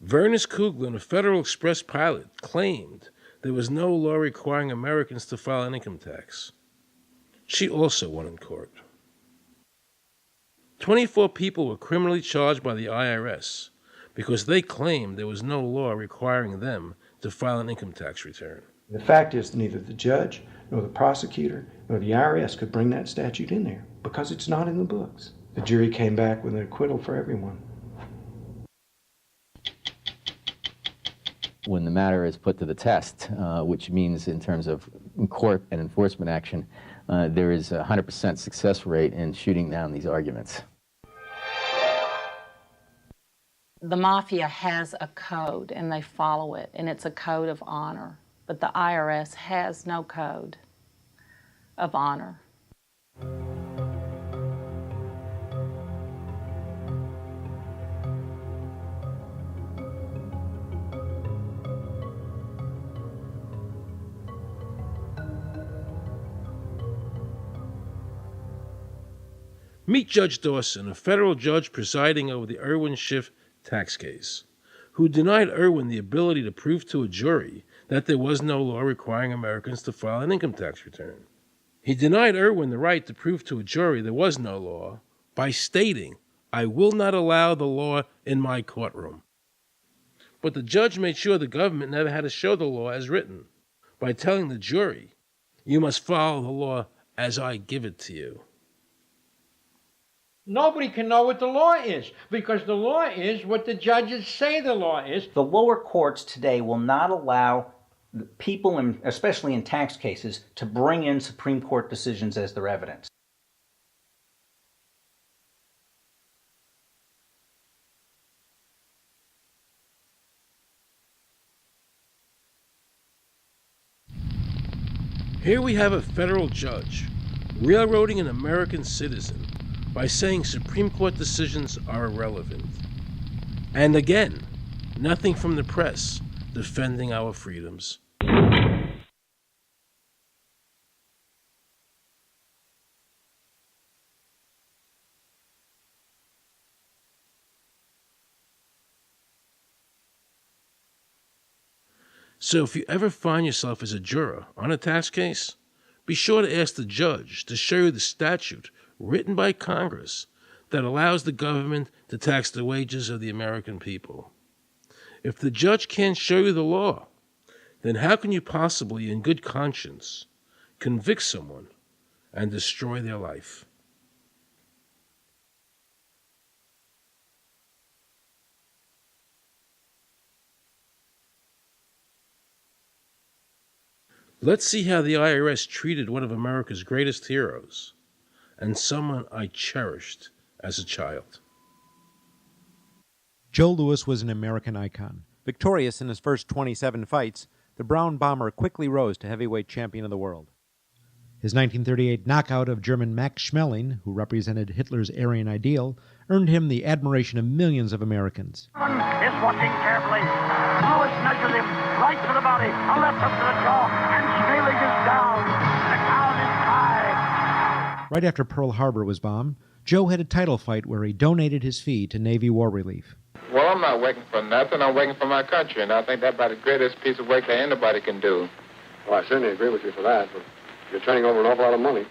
Vernice Kuglin, a Federal Express pilot, claimed there was no law requiring Americans to file an income tax. She also won in court. 24 people were criminally charged by the IRS because they claimed there was no law requiring them to file an income tax return. The fact is, neither the judge, nor the prosecutor, nor the IRS could bring that statute in there because it's not in the books. The jury came back with an acquittal for everyone. When the matter is put to the test, which means in terms of court and enforcement action, there is a 100% success rate in shooting down these arguments. The mafia has a code and they follow it, and it's a code of honor. But the IRS has no code of honor. Meet Judge Dawson, a federal judge presiding over the Irwin Schiff tax case, who denied Irwin the ability to prove to a jury that there was no law requiring Americans to file an income tax return. He denied Irwin the right to prove to a jury there was no law by stating, "I will not allow the law in my courtroom." But the judge made sure the government never had to show the law as written by telling the jury, "You must follow the law as I give it to you." Nobody can know what the law is because the law is what the judges say the law is. The lower courts today will not allow people, especially in tax cases, to bring in Supreme Court decisions as their evidence. Here we have a federal judge railroading an American citizen by saying Supreme Court decisions are irrelevant. And again, nothing from the press defending our freedoms. So if you ever find yourself as a juror on a tax case, be sure to ask the judge to show you the statute written by Congress that allows the government to tax the wages of the American people. If the judge can't show you the law, then how can you possibly, in good conscience, convict someone and destroy their life? Let's see how the IRS treated one of America's greatest heroes, and someone I cherished as a child. Joe Louis was an American icon. Victorious in his first 27 fights, the Brown Bomber quickly rose to heavyweight champion of the world. His 1938 knockout of German Max Schmeling, who represented Hitler's Aryan ideal, earned him the admiration of millions of Americans. Is watching carefully. Louis measures him right to the body, a left hook to the jaw, and Schmeling is down. The count is high. Right after Pearl Harbor was bombed, Joe had a title fight where he donated his fee to Navy War Relief. Well, I'm not working for nothing. I'm working for my country, and I think that's about the greatest piece of work that anybody can do. Well, I certainly agree with you for that, but you're turning over an awful lot of money.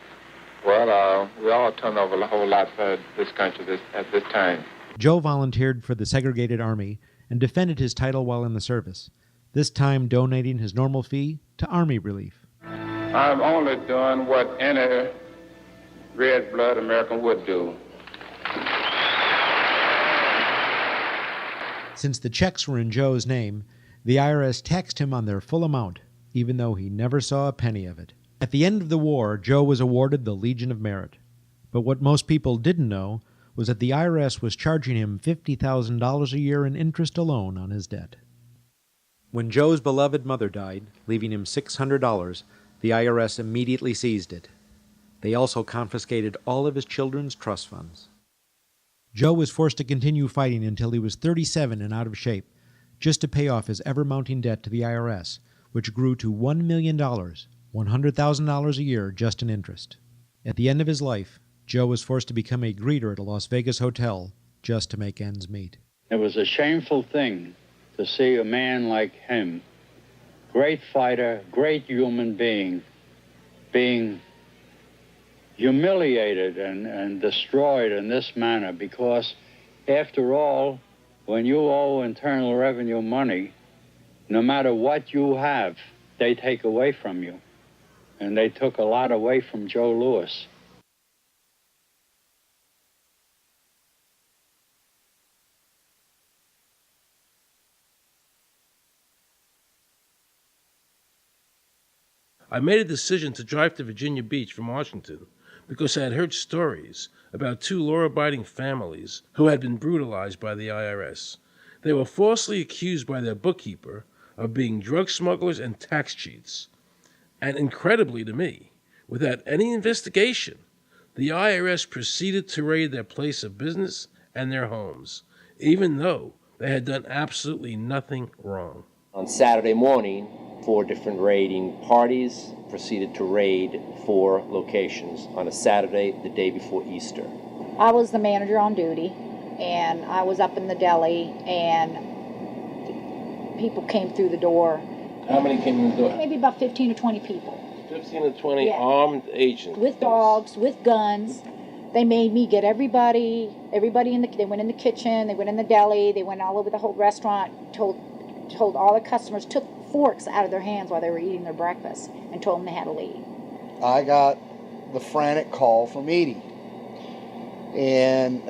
Well, we all turn over a whole lot for this country at this time. Joe volunteered for the segregated army and defended his title while in the service, this time donating his normal fee to Army Relief. I'm only doing what any red-blood American would do. Since the checks were in Joe's name, the IRS taxed him on their full amount, even though he never saw a penny of it. At the end of the war, Joe was awarded the Legion of Merit. But what most people didn't know was that the IRS was charging him $50,000 a year in interest alone on his debt. When Joe's beloved mother died, leaving him $600, the IRS immediately seized it. They also confiscated all of his children's trust funds. Joe was forced to continue fighting until he was 37 and out of shape, just to pay off his ever-mounting debt to the IRS, which grew to $1 million, $100,000 a year just in interest. At the end of his life, Joe was forced to become a greeter at a Las Vegas hotel just to make ends meet. It was a shameful thing to see a man like him, great fighter, great human being humiliated and destroyed in this manner, because after all, when you owe Internal Revenue money, no matter what you have, they take away from you. And they took a lot away from Joe Louis. I made a decision to drive to Virginia Beach from Washington because I had heard stories about two law-abiding families who had been brutalized by the IRS. They were falsely accused by their bookkeeper of being drug smugglers and tax cheats. And incredibly to me, without any investigation, the IRS proceeded to raid their place of business and their homes, even though they had done absolutely nothing wrong. On Saturday morning, 4 different raiding parties proceeded to raid 4 locations on a Saturday, the day before Easter. I was the manager on duty, and I was up in the deli, and people came through the door. How many came in the door? Maybe about 15 or 20 people. 15 to 20 Yeah. armed agents. With dogs, with guns. They made me get everybody they went in the kitchen, they went in the deli, they went all over the whole restaurant, told all the customers, took forks out of their hands while they were eating their breakfast, and told them they had to leave. I got the frantic call from Edie, and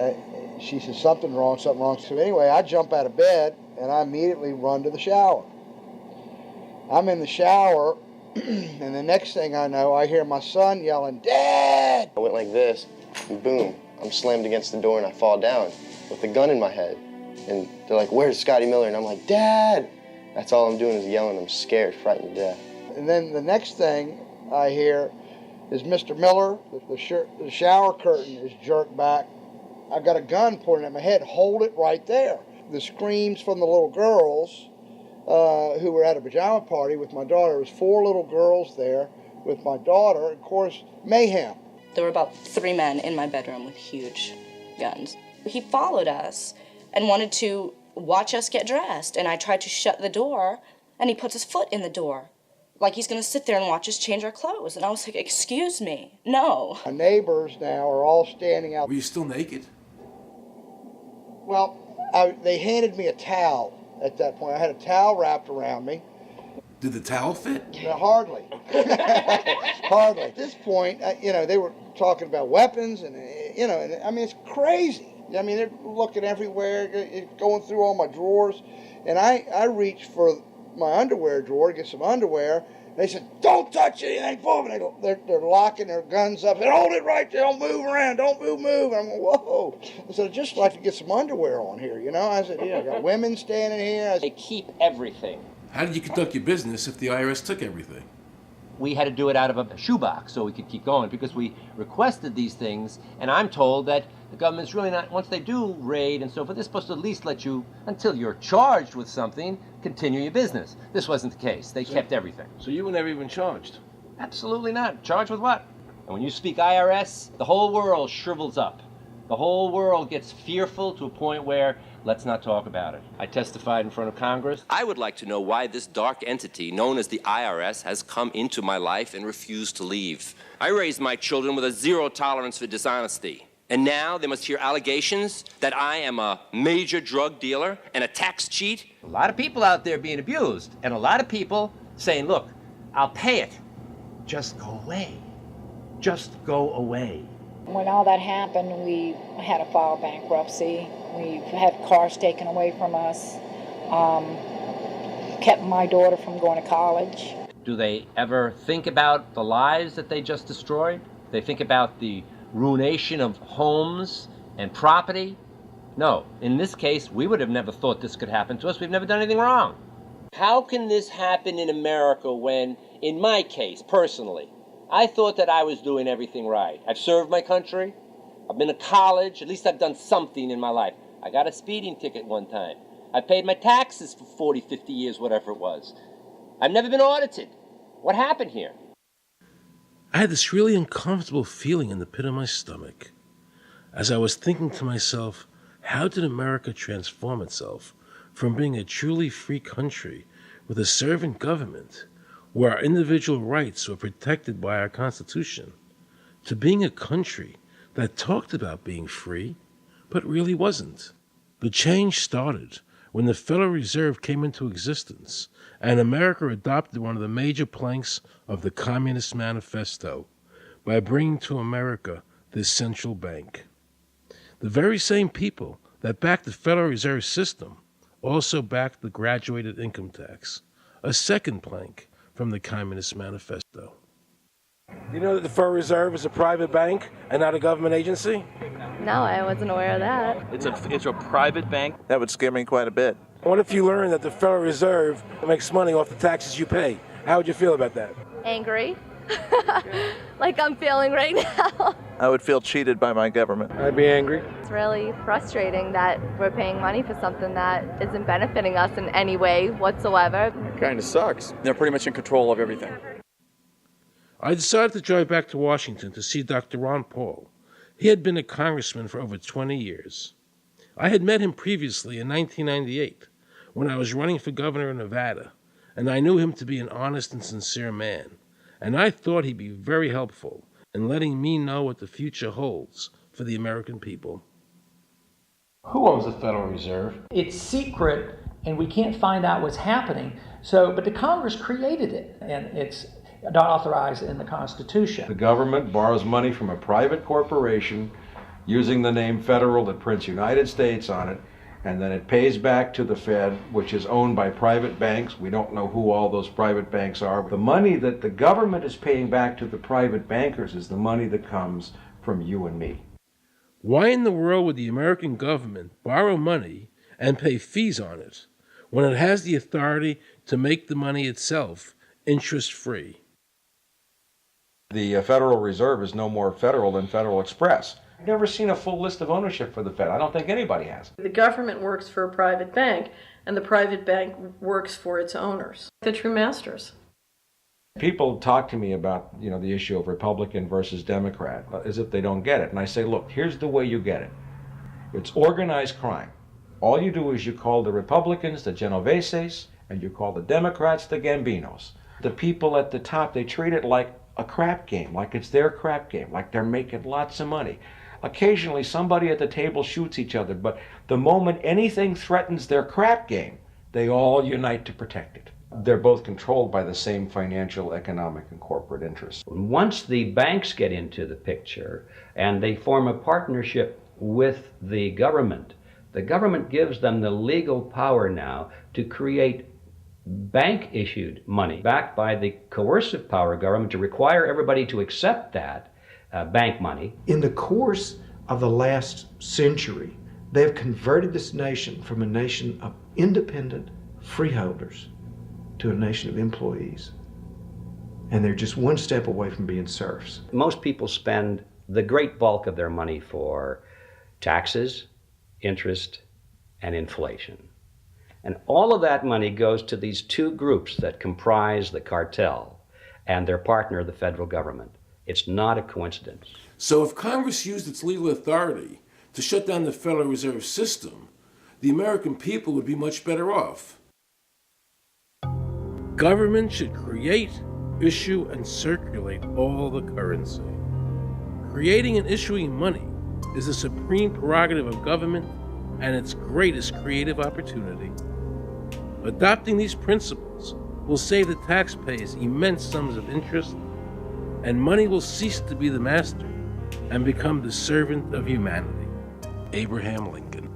she said something wrong. So anyway, I jump out of bed and I immediately run to the shower. I'm in the shower, and the next thing I know, I hear my son yelling, "Dad!" I went like this, and boom, I'm slammed against the door and I fall down with a gun in my head. And they're like, "Where's Scotty Miller?" And I'm like, "Dad!" That's all I'm doing is yelling. I'm scared, frightened to death. And then the next thing I hear is Mr. Miller, the shower curtain is jerked back. I got a gun pointing at my head. Hold it right there. The screams from the little girls who were at a pajama party with my daughter. There was 4 little girls there with my daughter. Of course, mayhem. There were about 3 men in my bedroom with huge guns. He followed us and wanted to watch us get dressed, and I tried to shut the door, and he puts his foot in the door, like he's going to sit there and watch us change our clothes. And I was like, "Excuse me, no." My neighbors now are all standing out. Were you still naked? Well, they handed me a towel at that point. I had a towel wrapped around me. Did the towel fit? No, hardly. Hardly. At this point, they were talking about weapons, and I mean, it's crazy. I mean, they're looking everywhere, going through all my drawers, and I reached for my underwear drawer to get some underwear. They said, "Don't touch anything, boom!" And they're locking their guns up. They said, "Hold it right there! Don't move around! Don't move!" I'm going, "Whoa!" I said, "I'd just like to get some underwear on here, you know?" I said, "Yeah, I got women standing here." They keep everything. How did you conduct your business if the IRS took everything? We had to do it out of a shoebox so we could keep going because we requested these things, and I'm told that the government's really not, once they do raid and so forth, they're supposed to at least let you, until you're charged with something, continue your business. This wasn't the case. They kept everything. So you were never even charged? Absolutely not. Charged with what? And when you speak IRS, the whole world shrivels up. The whole world gets fearful to a point where let's not talk about it. I testified in front of Congress. I would like to know why this dark entity known as the IRS has come into my life and refused to leave. I raised my children with a zero tolerance for dishonesty. And now they must hear allegations that I am a major drug dealer and a tax cheat? A lot of people out there being abused, and a lot of people saying, look, I'll pay it. Just go away. Just go away. When all that happened, we had to file bankruptcy. We've had cars taken away from us, kept my daughter from going to college. Do they ever think about the lives that they just destroyed? They think about the ruination of homes and property? No. In this case, we would have never thought this could happen to us. We've never done anything wrong. How can this happen in America when, in my case, personally, I thought that I was doing everything right? I've served my country. I've been to college. At least I've done something in my life. I got a speeding ticket one time. I paid my taxes for 40, 50 years, whatever it was. I've never been audited. What happened here? I had this really uncomfortable feeling in the pit of my stomach as I was thinking to myself, how did America transform itself from being a truly free country with a servant government where our individual rights were protected by our Constitution to being a country that talked about being free but really wasn't? The change started when the Federal Reserve came into existence and America adopted one of the major planks of the Communist Manifesto by bringing to America this central bank. The very same people that backed the Federal Reserve System also backed the graduated income tax, a second plank from the Communist Manifesto. You know that the Federal Reserve is a private bank and not a government agency? No, I wasn't aware of that. It's a private bank? That would scare me quite a bit. What if you learned that the Federal Reserve makes money off the taxes you pay? How would you feel about that? Angry. Like I'm feeling right now. I would feel cheated by my government. I'd be angry. It's really frustrating that we're paying money for something that isn't benefiting us in any way whatsoever. Kind of sucks. They're pretty much in control of everything. I decided to drive back to Washington to see Dr. Ron Paul. He had been a congressman for over 20 years. I had met him previously in 1998 when I was running for governor of Nevada, and I knew him to be an honest and sincere man, and I thought he'd be very helpful in letting me know what the future holds for the American people. Who owns the Federal Reserve? It's secret, and we can't find out what's happening. But the Congress created it, and it's not authorized in the Constitution. The government borrows money from a private corporation using the name Federal that prints United States on it, and then it pays back to the Fed, which is owned by private banks. We don't know who all those private banks are. The money that the government is paying back to the private bankers is the money that comes from you and me. Why in the world would the American government borrow money and pay fees on it when it has the authority to make the money itself interest-free? The Federal Reserve is no more federal than Federal Express. I've never seen a full list of ownership for the Fed. I don't think anybody has. The government works for a private bank, and the private bank works for its owners, the true masters. People talk to me about, the issue of Republican versus Democrat, as if they don't get it. And I say, look, here's the way you get it. It's organized crime. All you do is you call the Republicans the Genoveses, and you call the Democrats the Gambinos. The people at the top, they treat it like a crap game, like it's their crap game, like they're making lots of money. Occasionally, somebody at the table shoots each other, but the moment anything threatens their crap game, they all unite to protect it. They're both controlled by the same financial, economic, and corporate interests. Once the banks get into the picture and they form a partnership with the government gives them the legal power now to create bank-issued money backed by the coercive power of government to require everybody to accept that bank money. In the course of the last century, they have converted this nation from a nation of independent freeholders to a nation of employees. And they're just one step away from being serfs. Most people spend the great bulk of their money for taxes, interest, and inflation. And all of that money goes to these two groups that comprise the cartel and their partner, the federal government. It's not a coincidence. So if Congress used its legal authority to shut down the Federal Reserve System, the American people would be much better off. Government should create, issue, and circulate all the currency. Creating and issuing money is the supreme prerogative of government and its greatest creative opportunity. Adopting these principles will save the taxpayers immense sums of interest, and money will cease to be the master and become the servant of humanity. Abraham Lincoln.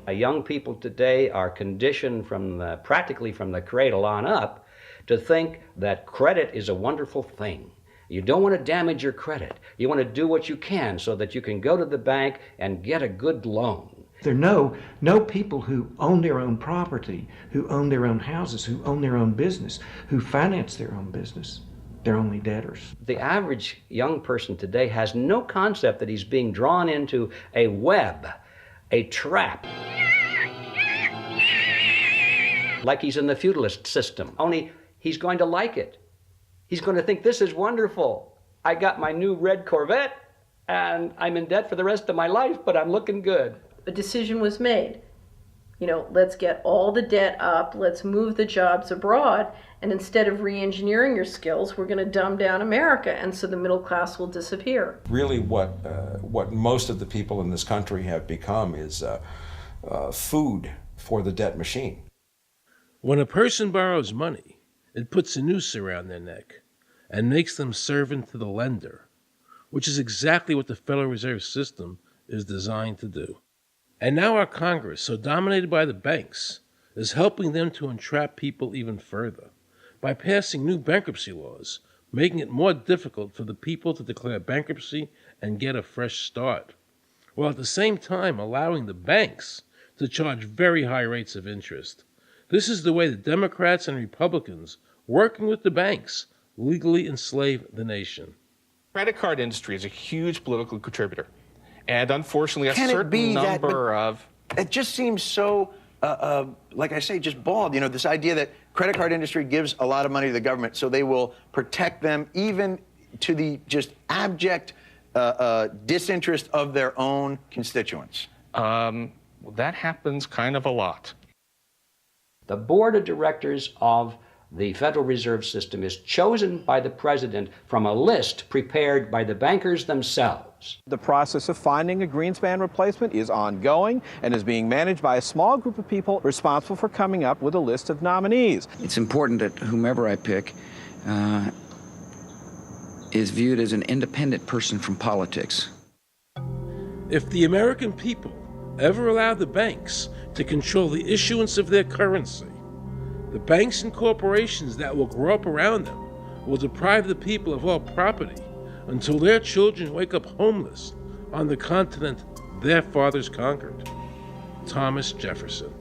Young people today are conditioned practically from the cradle on up to think that credit is a wonderful thing. You don't want to damage your credit. You want to do what you can so that you can go to the bank and get a good loan. There are no people who own their own property, who own their own houses, who own their own business, who finance their own business. They're only debtors. The average young person today has no concept that he's being drawn into a web, a trap. Like he's in the feudalist system, only he's going to like it. He's going to think, this is wonderful. I got my new red Corvette and I'm in debt for the rest of my life, but I'm looking good. A decision was made. Let's get all the debt up, let's move the jobs abroad, and instead of re-engineering your skills, we're going to dumb down America, and so the middle class will disappear. Really what most of the people in this country have become is food for the debt machine. When a person borrows money, it puts a noose around their neck and makes them servant to the lender, which is exactly what the Federal Reserve System is designed to do. And now our Congress, so dominated by the banks, is helping them to entrap people even further by passing new bankruptcy laws, making it more difficult for the people to declare bankruptcy and get a fresh start, while at the same time allowing the banks to charge very high rates of interest. This is the way the Democrats and Republicans, working with the banks, legally enslave the nation. Credit card industry is a huge political contributor. And unfortunately, Can a it certain be number of... It just seems so, like I say, just bald. This idea that credit card industry gives a lot of money to the government, so they will protect them even to the just abject disinterest of their own constituents. That happens kind of a lot. The board of directors of the Federal Reserve System is chosen by the president from a list prepared by the bankers themselves. The process of finding a Greenspan replacement is ongoing and is being managed by a small group of people responsible for coming up with a list of nominees. It's important that whomever I pick is viewed as an independent person from politics. If the American people ever allow the banks to control the issuance of their currency, the banks and corporations that will grow up around them will deprive the people of all property until their children wake up homeless on the continent their fathers conquered. Thomas Jefferson.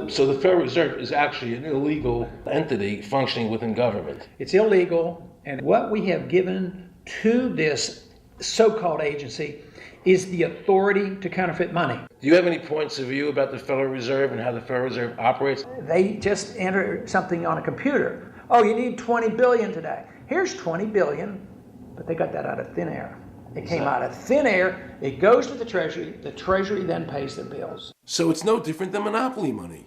So the Federal Reserve is actually an illegal entity functioning within government. It's illegal, and what we have given to this so-called agency is the authority to counterfeit money. Do you have any points of view about the Federal Reserve and how the Federal Reserve operates? They just enter something on a computer. Oh, you need 20 billion today. Here's 20 billion, but they got that out of thin air. It came out of thin air, it goes to the Treasury then pays the bills. So it's no different than monopoly money.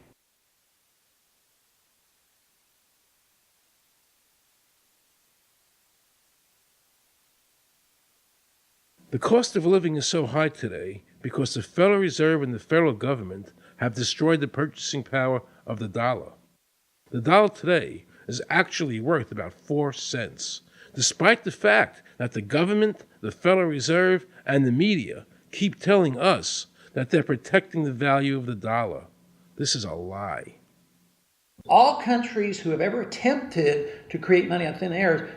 The cost of living is so high today because the Federal Reserve and the federal government have destroyed the purchasing power of the dollar. The dollar today is actually worth about 4 cents, despite the fact that the government, the Federal Reserve, and the media keep telling us that they're protecting the value of the dollar. This is a lie. All countries who have ever attempted to create money on thin air,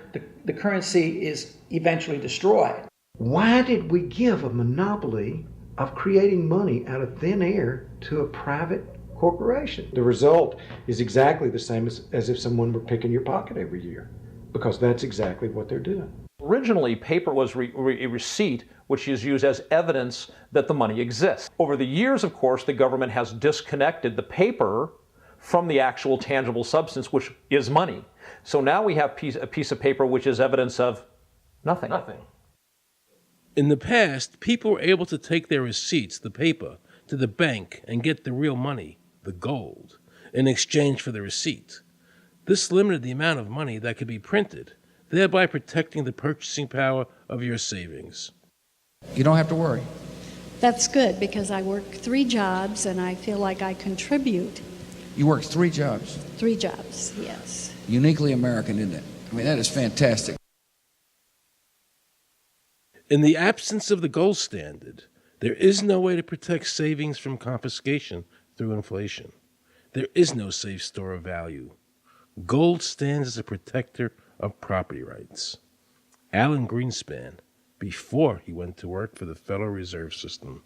the currency is eventually destroyed. Why did we give a monopoly of creating money out of thin air to a private corporation? The result is exactly the same as if someone were picking your pocket every year, because that's exactly what they're doing. Originally, paper was a receipt which is used as evidence that the money exists. Over the years, of course, the government has disconnected the paper from the actual tangible substance, which is money. So now we have a piece of paper which is evidence of nothing. In the past, people were able to take their receipts, the paper, to the bank and get the real money, the gold, in exchange for the receipt. This limited the amount of money that could be printed, thereby protecting the purchasing power of your savings. You don't have to worry. That's good because I work 3 jobs and I feel like I contribute. You work 3 jobs. 3 jobs, yes. Uniquely American, isn't it? I mean, that is fantastic. In the absence of the gold standard, there is no way to protect savings from confiscation through inflation. There is no safe store of value. Gold stands as a protector of property rights. Alan Greenspan, before he went to work for the Federal Reserve System.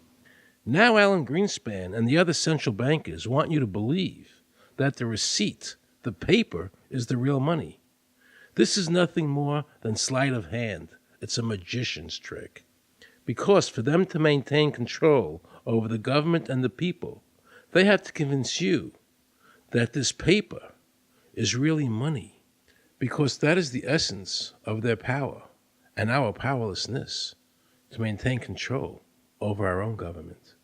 Now Alan Greenspan and the other central bankers want you to believe that the receipt, the paper, is the real money. This is nothing more than sleight of hand. It's a magician's trick. Because for them to maintain control over the government and the people, they have to convince you that this paper is really money, because that is the essence of their power and our powerlessness to maintain control over our own government.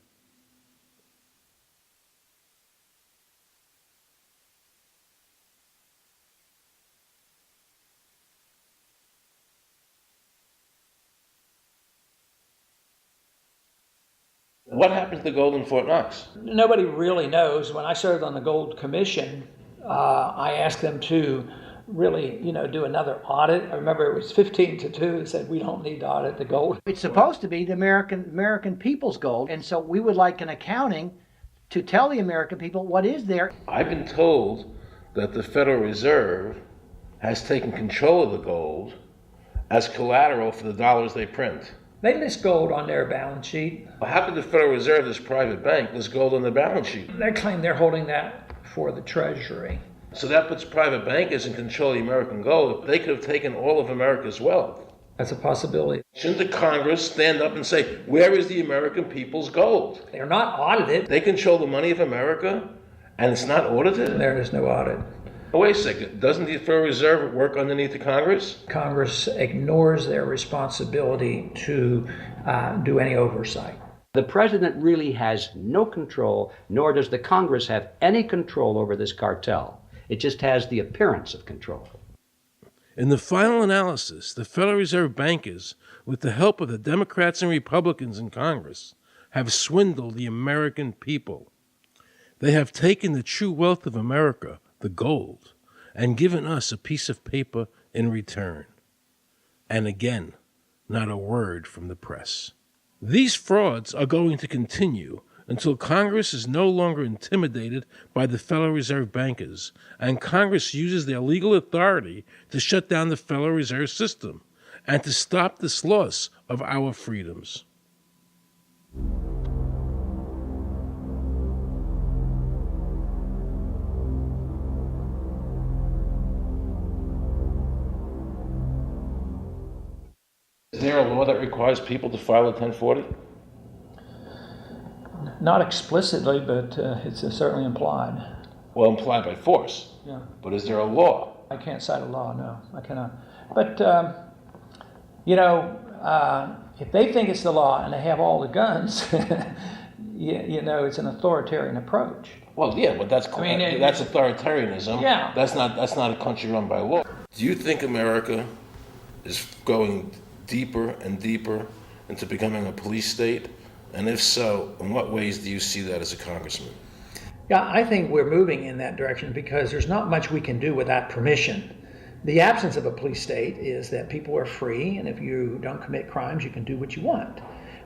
What happened to the gold in Fort Knox? Nobody really knows. When I served on the Gold Commission, I asked them to really, do another audit. I remember it was 15-2. They said, we don't need to audit the gold. It's supposed to be the American people's gold. And so we would like an accounting to tell the American people what is there. I've been told that the Federal Reserve has taken control of the gold as collateral for the dollars they print. They list gold on their balance sheet. How could the Federal Reserve, this private bank, list gold on the balance sheet? They claim they're holding that for the Treasury. So that puts private bankers in control of the American gold. They could have taken all of America's wealth. That's a possibility. Shouldn't the Congress stand up and say, where is the American people's gold? They're not audited. They control the money of America, and it's not audited? There is no audit. Oh, wait a second. Doesn't the Federal Reserve work underneath the Congress? Congress ignores their responsibility to do any oversight. The president really has no control, nor does the Congress have any control over this cartel. It just has the appearance of control. In the final analysis, the Federal Reserve bankers, with the help of the Democrats and Republicans in Congress, have swindled the American people. They have taken the true wealth of America, the gold, and given us a piece of paper in return. And again, not a word from the press. These frauds are going to continue until Congress is no longer intimidated by the Federal Reserve bankers, and Congress uses their legal authority to shut down the Federal Reserve System and to stop this loss of our freedoms. Is there a law that requires people to file a 1040? Not explicitly, but it's certainly implied. Well, implied by force. Yeah. But is there a law? I can't cite a law, no, I cannot. But, if they think it's the law and they have all the guns, it's an authoritarian approach. Well, yeah, but that's authoritarianism. Yeah. That's not a country run by law. Do you think America is going deeper and deeper into becoming a police state? And if so, in what ways do you see that as a congressman? Yeah, I think we're moving in that direction because there's not much we can do without permission. The absence of a police state is that people are free, and if you don't commit crimes, you can do what you want.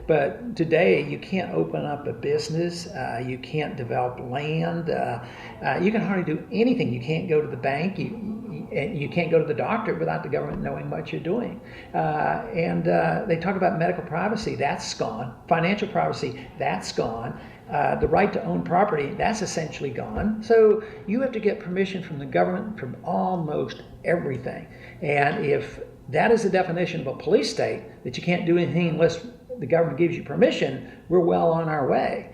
But today, you can't open up a business, you can't develop land, you can hardly do anything. You can't go to the bank, you can't go to the doctor without the government knowing what you're doing. And they talk about medical privacy, that's gone. Financial privacy, that's gone. The right to own property, that's essentially gone. So you have to get permission from the government from almost everything. And if that is the definition of a police state, that you can't do anything unless the government gives you permission, we're well on our way.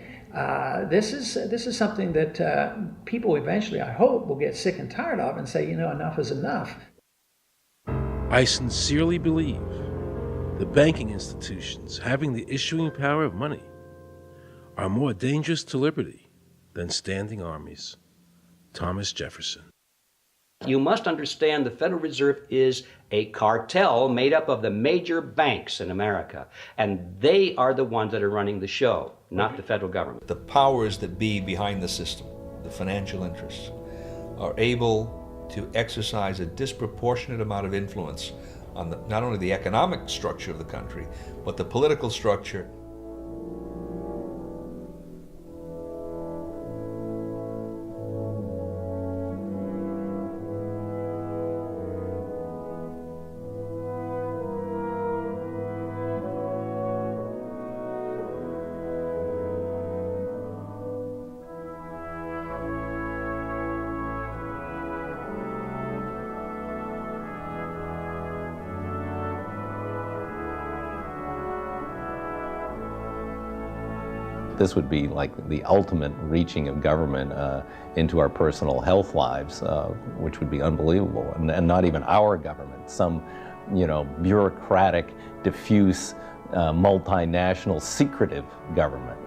This is something that people eventually, I hope, will get sick and tired of and say, enough is enough. I sincerely believe the banking institutions having the issuing power of money are more dangerous to liberty than standing armies. Thomas Jefferson. You must understand the Federal Reserve is a cartel made up of the major banks in America, and they are the ones that are running the show, not the federal government. The powers that be behind the system, the financial interests, are able to exercise a disproportionate amount of influence on not only the economic structure of the country, but the political structure. This would be like the ultimate reaching of government into our personal health lives, which would be unbelievable. And not even our government, some, bureaucratic, diffuse, multinational, secretive government.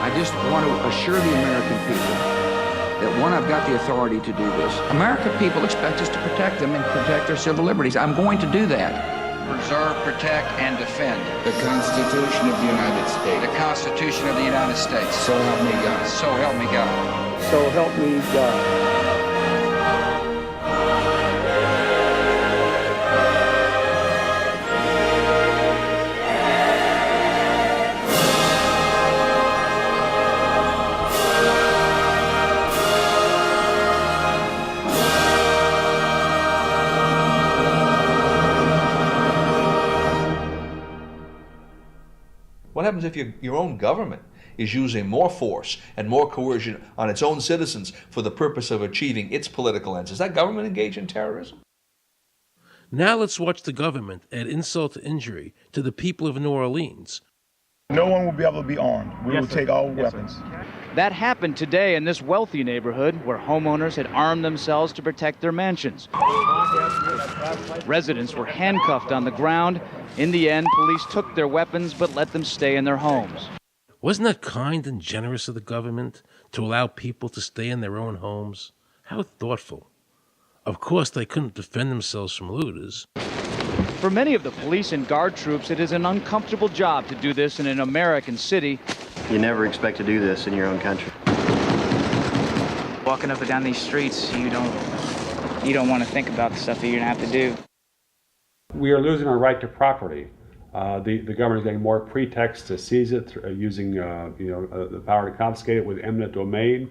I just want to assure the American people that, one, I've got the authority to do this. American people expect us to protect them and protect their civil liberties. I'm going to do that. Preserve, protect, and defend the Constitution of the United States. The Constitution of the United States. So help me God. So help me God. So help me God. What happens if your own government is using more force and more coercion on its own citizens for the purpose of achieving its political ends? Is that government engaged in terrorism? Now let's watch the government add insult to injury to the people of New Orleans. No one will be able to be armed. We will take all weapons. That happened today in this wealthy neighborhood where homeowners had armed themselves to protect their mansions. Residents were handcuffed on the ground. In the end, police took their weapons but let them stay in their homes. Wasn't that kind and generous of the government to allow people to stay in their own homes? How thoughtful. Of course, they couldn't defend themselves from looters. For many of the police and guard troops, it is an uncomfortable job to do this in an American city. You never expect to do this in your own country. Walking up and down these streets, you don't want to think about the stuff that you're going to have to do. We are losing our right to property. The government is getting more pretext to seize it, using the power to confiscate it with eminent domain.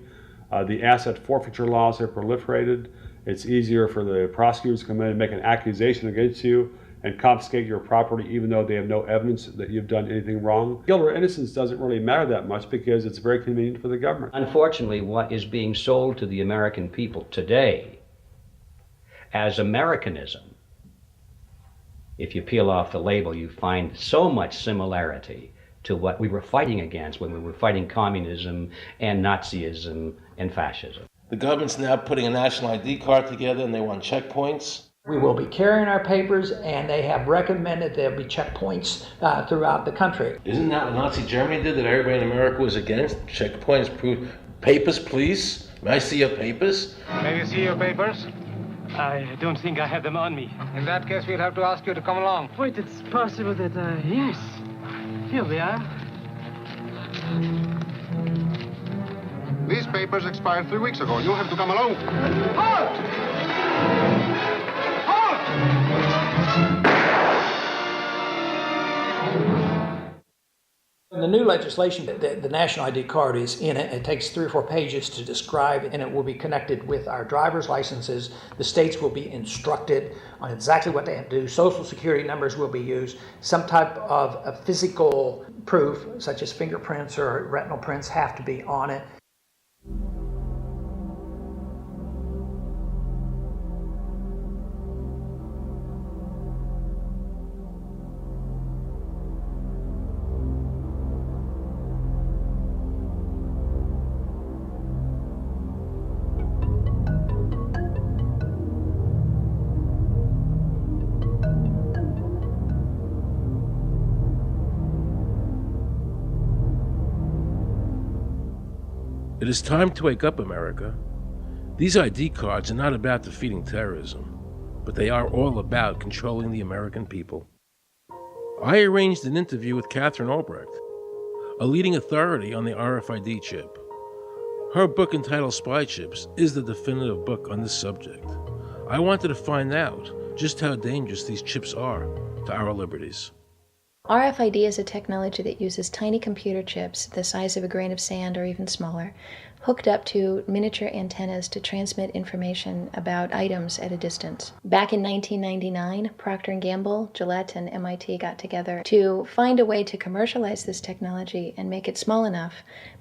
The asset forfeiture laws have proliferated. It's easier for the prosecutors to come in and make an accusation against you and confiscate your property even though they have no evidence that you've done anything wrong. Guilt or innocence doesn't really matter that much because it's very convenient for the government. Unfortunately, what is being sold to the American people today as Americanism, if you peel off the label, you find so much similarity to what we were fighting against when we were fighting communism and Nazism and fascism. The government's now putting a national ID card together and they want checkpoints. We will be carrying our papers, and they have recommended there'll be checkpoints throughout the country. Isn't that what Nazi Germany did that everybody in America was against? Checkpoints, proof. Papers, please. May I see your papers? May we see your papers? I don't think I have them on me. In that case, we'll have to ask you to come along. Wait, it's possible that, yes. Here we are. These papers expired 3 weeks ago. You'll have to come along. Halt! In the new legislation, the national ID card is in it. It takes 3 or 4 pages to describe, and it will be connected with our driver's licenses. The states will be instructed on exactly what they have to do. Social security numbers will be used. Some type of a physical proof, such as fingerprints or retinal prints, have to be on it. It is time to wake up, America. These ID cards are not about defeating terrorism, but they are all about controlling the American people. I arranged an interview with Catherine Albrecht, a leading authority on the RFID chip. Her book entitled Spy Chips is the definitive book on this subject. I wanted to find out just how dangerous these chips are to our liberties. RFID is a technology that uses tiny computer chips the size of a grain of sand or even smaller, hooked up to miniature antennas to transmit information about items at a distance. Back in 1999, Procter & Gamble, Gillette, and MIT got together to find a way to commercialize this technology and make it small enough,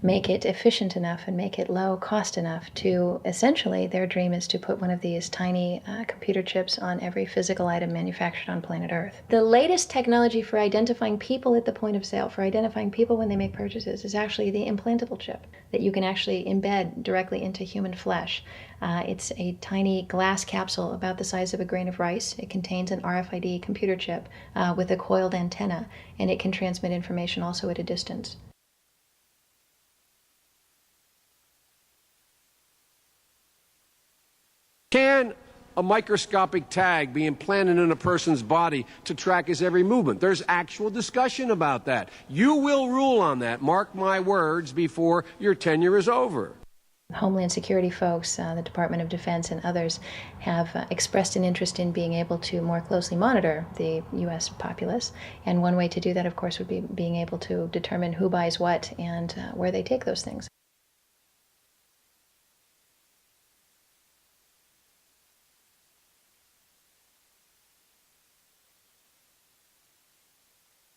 make it efficient enough, and make it low cost enough to, essentially, their dream is to put one of these tiny computer chips on every physical item manufactured on planet Earth. The latest technology for identifying people at the point of sale, for identifying people when they make purchases, is actually the implantable chip that you can actually embed directly into human flesh. It's a tiny glass capsule about the size of a grain of rice. It contains an RFID computer chip with a coiled antenna, and it can transmit information also at a distance. Can a microscopic tag be implanted in a person's body to track his every movement? There's actual discussion about that. You will rule on that, mark my words, before your tenure is over. Homeland Security folks, the Department of Defense, and others have expressed an interest in being able to more closely monitor the U.S. populace. And one way to do that, of course, would be being able to determine who buys what and where they take those things.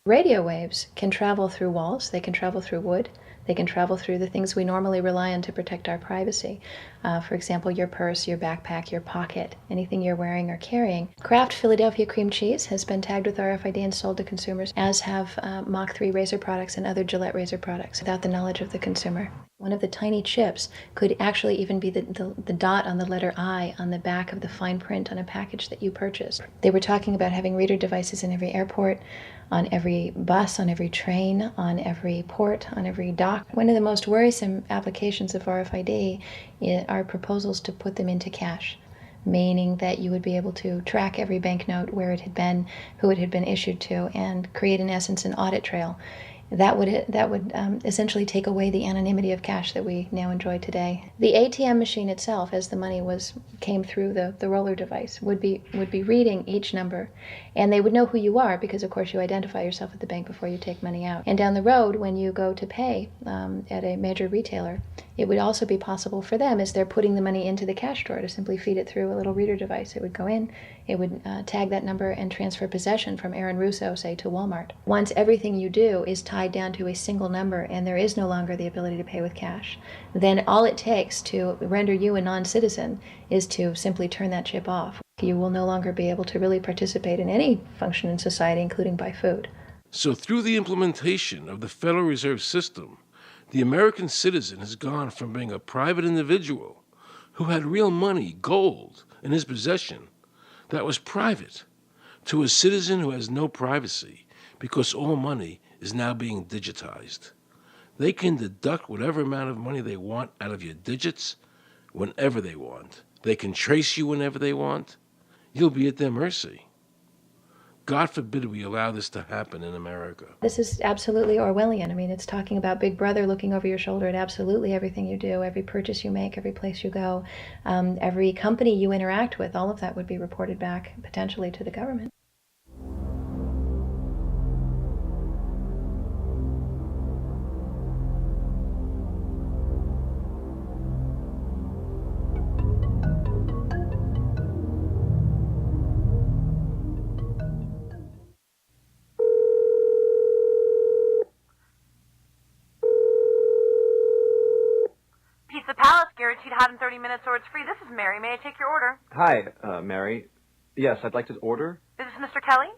Radio waves can travel through walls, they can travel through wood, they can travel through the things we normally rely on to protect our privacy. For example, your purse, your backpack, your pocket, anything you're wearing or carrying. Kraft Philadelphia cream cheese has been tagged with RFID and sold to consumers, as have Mach 3 razor products and other Gillette razor products, without the knowledge of the consumer. One of the tiny chips could actually even be the dot on the letter I on the back of the fine print on a package that you purchased. They were talking about having reader devices in every airport, on every bus, on every train, on every port, on every dock. One of the most worrisome applications of RFID are proposals to put them into cash, meaning that you would be able to track every banknote, where it had been, who it had been issued to, and create, in essence, an audit trail. That would essentially take away the anonymity of cash that we now enjoy today. The ATM machine itself, as the money came through the roller device, would be reading each number, and they would know who you are because, of course, you identify yourself at the bank before you take money out. And down the road, when you go to pay at a major retailer, It would also be possible for them, as they're putting the money into the cash drawer, to simply feed it through a little reader device. It would go in, it would tag that number and transfer possession from Aaron Russo, say, to Walmart. Once everything you do is tied down to a single number and there is no longer the ability to pay with cash, then all it takes to render you a non-citizen is to simply turn that chip off. You will no longer be able to really participate in any function in society, including buy food. So through the implementation of the Federal Reserve System, the American citizen has gone from being a private individual who had real money, gold, in his possession that was private, to a citizen who has no privacy because all money is now being digitized. They can deduct whatever amount of money they want out of your digits whenever they want. They can trace you whenever they want. You'll be at their mercy. God forbid we allow this to happen in America. This is absolutely Orwellian. I mean, it's talking about Big Brother looking over your shoulder at absolutely everything you do, every purchase you make, every place you go, every company you interact with. All of that would be reported back potentially to the government. Guaranteed hot in 30 minutes or it's free. This is Mary. May I take your order? Hi, Mary. Yes, I'd like to order. Is this Mr. Kelly?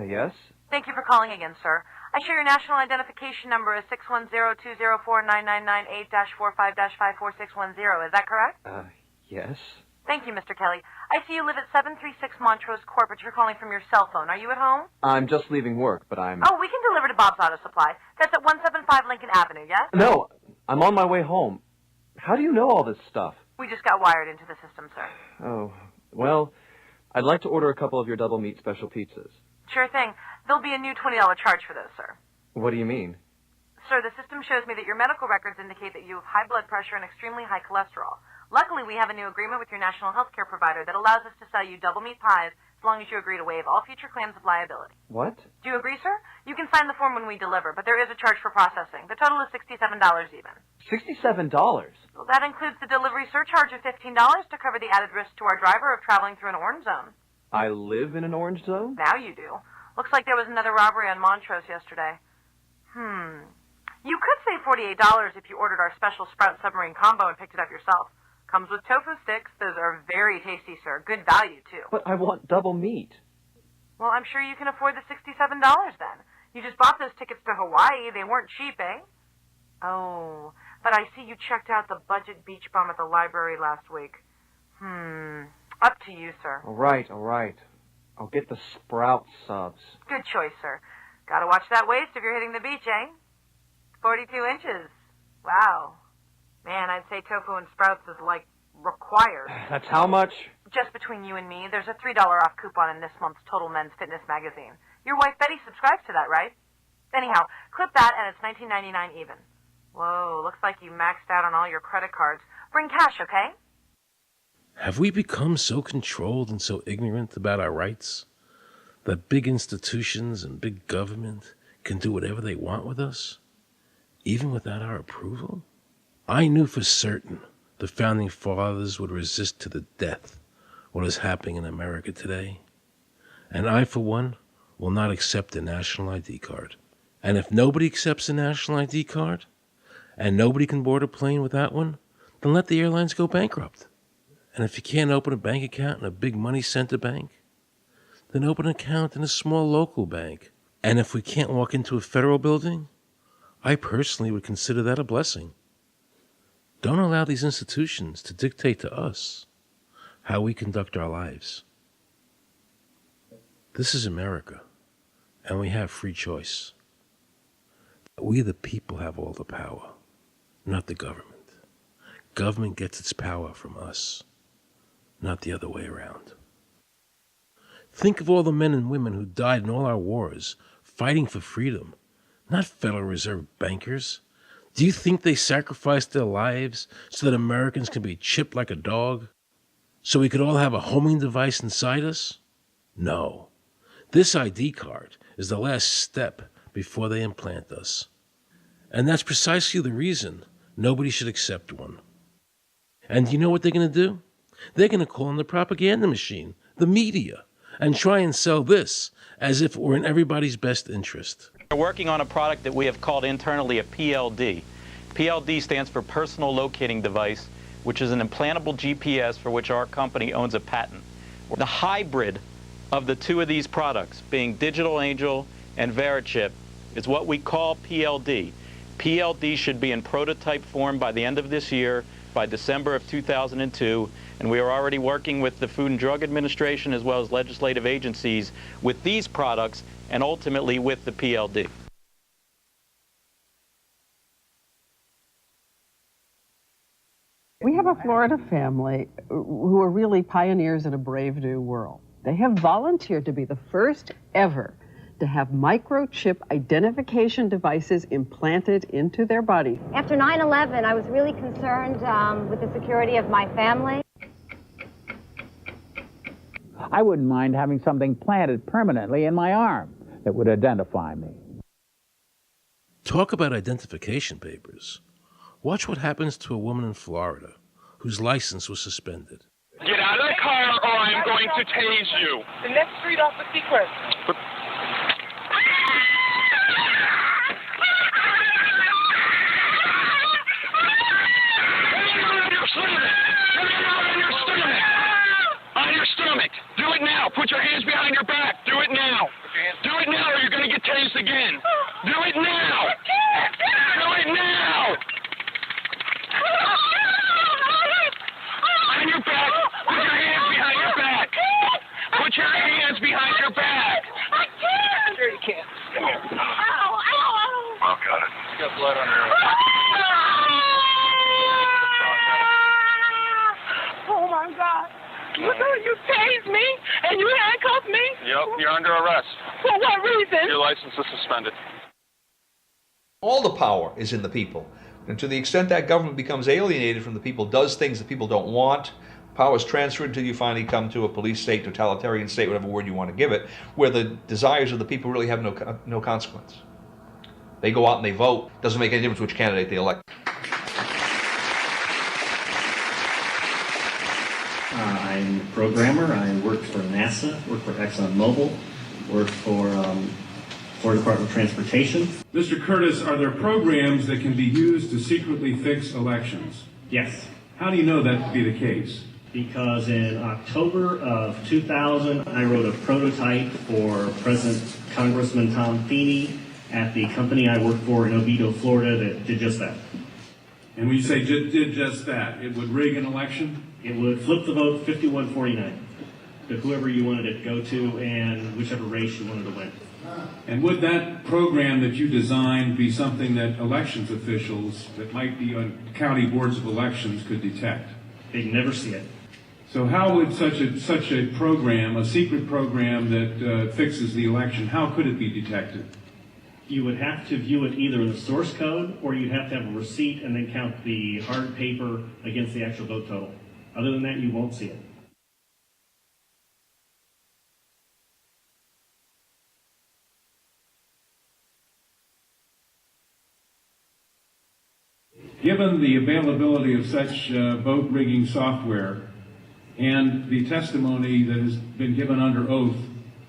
Yes? Thank you for calling again, sir. I show your national identification number is 610-204-999-8-45-54610. Is that correct? Yes. Thank you, Mr. Kelly. I see you live at 736 Montrose Court, but you're calling from your cell phone. Are you at home? I'm just leaving work, but I'm... Oh, we can deliver to Bob's Auto Supply. That's at 175 Lincoln Avenue, yes? No, I'm on my way home. How do you know all this stuff? We just got wired into the system, sir. Oh, well, I'd like to order a couple of your double meat special pizzas. Sure thing. There'll be a new $20 charge for those, sir. What do you mean? Sir, the system shows me that your medical records indicate that you have high blood pressure and extremely high cholesterol. Luckily, we have a new agreement with your national health care provider that allows us to sell you double meat pies as long as you agree to waive all future claims of liability. What? Do you agree, sir? You can sign the form when we deliver, but there is a charge for processing. The total is $67 even. $67? Well, that includes the delivery surcharge of $15 to cover the added risk to our driver of traveling through an orange zone. I live in an orange zone? Now you do. Looks like there was another robbery on Montrose yesterday. You could save $48 if you ordered our special Sprout Submarine Combo and picked it up yourself. Comes with tofu sticks. Those are very tasty, sir. Good value, too. But I want double meat. Well, I'm sure you can afford the $67 then. You just bought those tickets to Hawaii. They weren't cheap, eh? Oh, but I see you checked out the budget beach bum at the library last week. Up to you, sir. All right. I'll get the Sprout subs. Good choice, sir. Gotta watch that waist if you're hitting the beach, eh? 42 inches. Wow. Man, I'd say tofu and Sprouts is, like, required. That's how much? Just between you and me, there's a $3 off coupon in this month's Total Men's Fitness magazine. Your wife Betty subscribes to that, right? Anyhow, clip that and it's $19.99 even. Whoa, looks like you maxed out on all your credit cards. Bring cash, okay? Have we become so controlled and so ignorant about our rights that big institutions and big government can do whatever they want with us, even without our approval? I knew for certain the Founding Fathers would resist to the death what is happening in America today. And I, for one, will not accept a national ID card. And if nobody accepts a national ID card, and nobody can board a plane without one, then let the airlines go bankrupt. And if you can't open a bank account in a big money center bank, then open an account in a small local bank. And if we can't walk into a federal building, I personally would consider that a blessing. Don't allow these institutions to dictate to us how we conduct our lives. This is America, and we have free choice. We, the people, have all the power, not the government. Government gets its power from us, not the other way around. Think of all the men and women who died in all our wars, fighting for freedom, not Federal Reserve bankers. Do you think they sacrificed their lives so that Americans can be chipped like a dog? So we could all have a homing device inside us? No. This ID card is the last step before they implant us. And that's precisely the reason nobody should accept one. And you know what they're going to do? They're going to call on the propaganda machine, the media, and try and sell this as if it were in everybody's best interest. We're working on a product that we have called internally a PLD. PLD stands for Personal Locating Device, which is an implantable GPS for which our company owns a patent. The hybrid of the two of these products, being Digital Angel and Verichip, is what we call PLD. PLD should be in prototype form by the end of this year, by December of 2002, and we are already working with the Food and Drug Administration as well as legislative agencies with these products and ultimately with the PLD. We have a Florida family who are really pioneers in a brave new world. They have volunteered to be the first ever to have microchip identification devices implanted into their body. After 9/11, I was really concerned with the security of my family. I wouldn't mind having something planted permanently in my arm that would identify me. Talk about identification papers. Watch what happens to a woman in Florida whose license was suspended. Get out of the car or I'm going to tase you. The next street off the Seacrest. On your stomach. Do it now. Put your hands behind your back. Do it now. Do it now or you're going to get tased again. Do it now. Do it now. On your back. Put your hands behind your back. Put your hands behind your back. I can't. Sure you can. Come here. Ow, ow, ow. Oh, got it. You got blood on your Oh, my God. You tased me and you handcuffed me? Yep, you're under arrest. For what reason? Your license is suspended. All the power is in the people. And to the extent that government becomes alienated from the people, does things that people don't want, power is transferred until you finally come to a police state, totalitarian state, whatever word you want to give it, where the desires of the people really have no consequence. They go out and they vote. Doesn't make any difference which candidate they elect. I'm a programmer. I worked for NASA, worked for ExxonMobil, worked for Florida Department of Transportation. Mr. Curtis, are there programs that can be used to secretly fix elections? Yes. How do you know that to be the case? Because in October of 2000, I wrote a prototype for President Congressman Tom Feeney at the company I worked for in Oviedo, Florida, that did just that. And when you say did just that, it would rig an election? It would flip the vote 51-49 to whoever you wanted it to go to and whichever race you wanted to win. And would that program that you designed be something that elections officials that might be on county boards of elections could detect? They'd never see it. So how would such a program, a secret program that fixes the election, how could it be detected? You would have to view it either in the source code or you'd have to have a receipt and then count the hard paper against the actual vote total. Other than that, you won't see it. Given the availability of such vote rigging software and the testimony that has been given under oath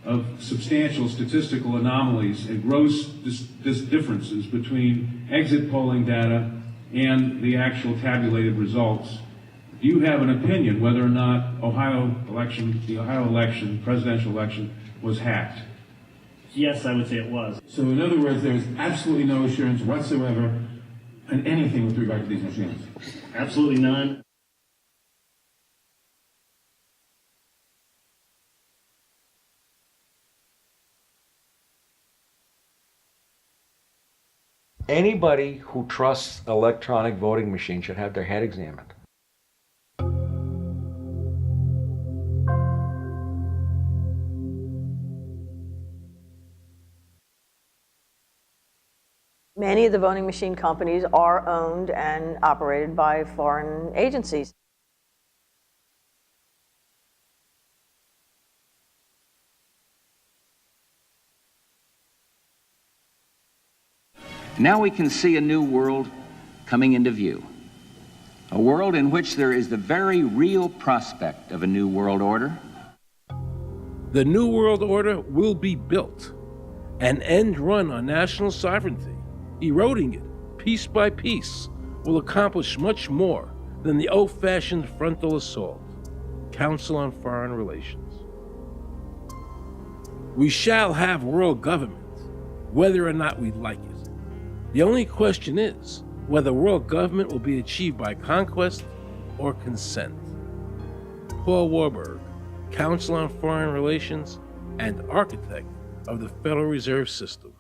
of substantial statistical anomalies and gross differences between exit polling data and the actual tabulated results, do you have an opinion whether or not the Ohio election, presidential election, was hacked? Yes, I would say it was. So in other words, there's absolutely no assurance whatsoever in anything with regard to these machines? Absolutely none. Anybody who trusts electronic voting machines should have their head examined. Many of the voting machine companies are owned and operated by foreign agencies. Now we can see a new world coming into view. A world in which there is the very real prospect of a new world order. The New World Order will be built, an end run on national sovereignty, eroding it piece by piece, will accomplish much more than the old-fashioned frontal assault. Council on Foreign Relations. We shall have world government, whether or not we like it. The only question is whether world government will be achieved by conquest or consent. Paul Warburg, Council on Foreign Relations and architect of the Federal Reserve System.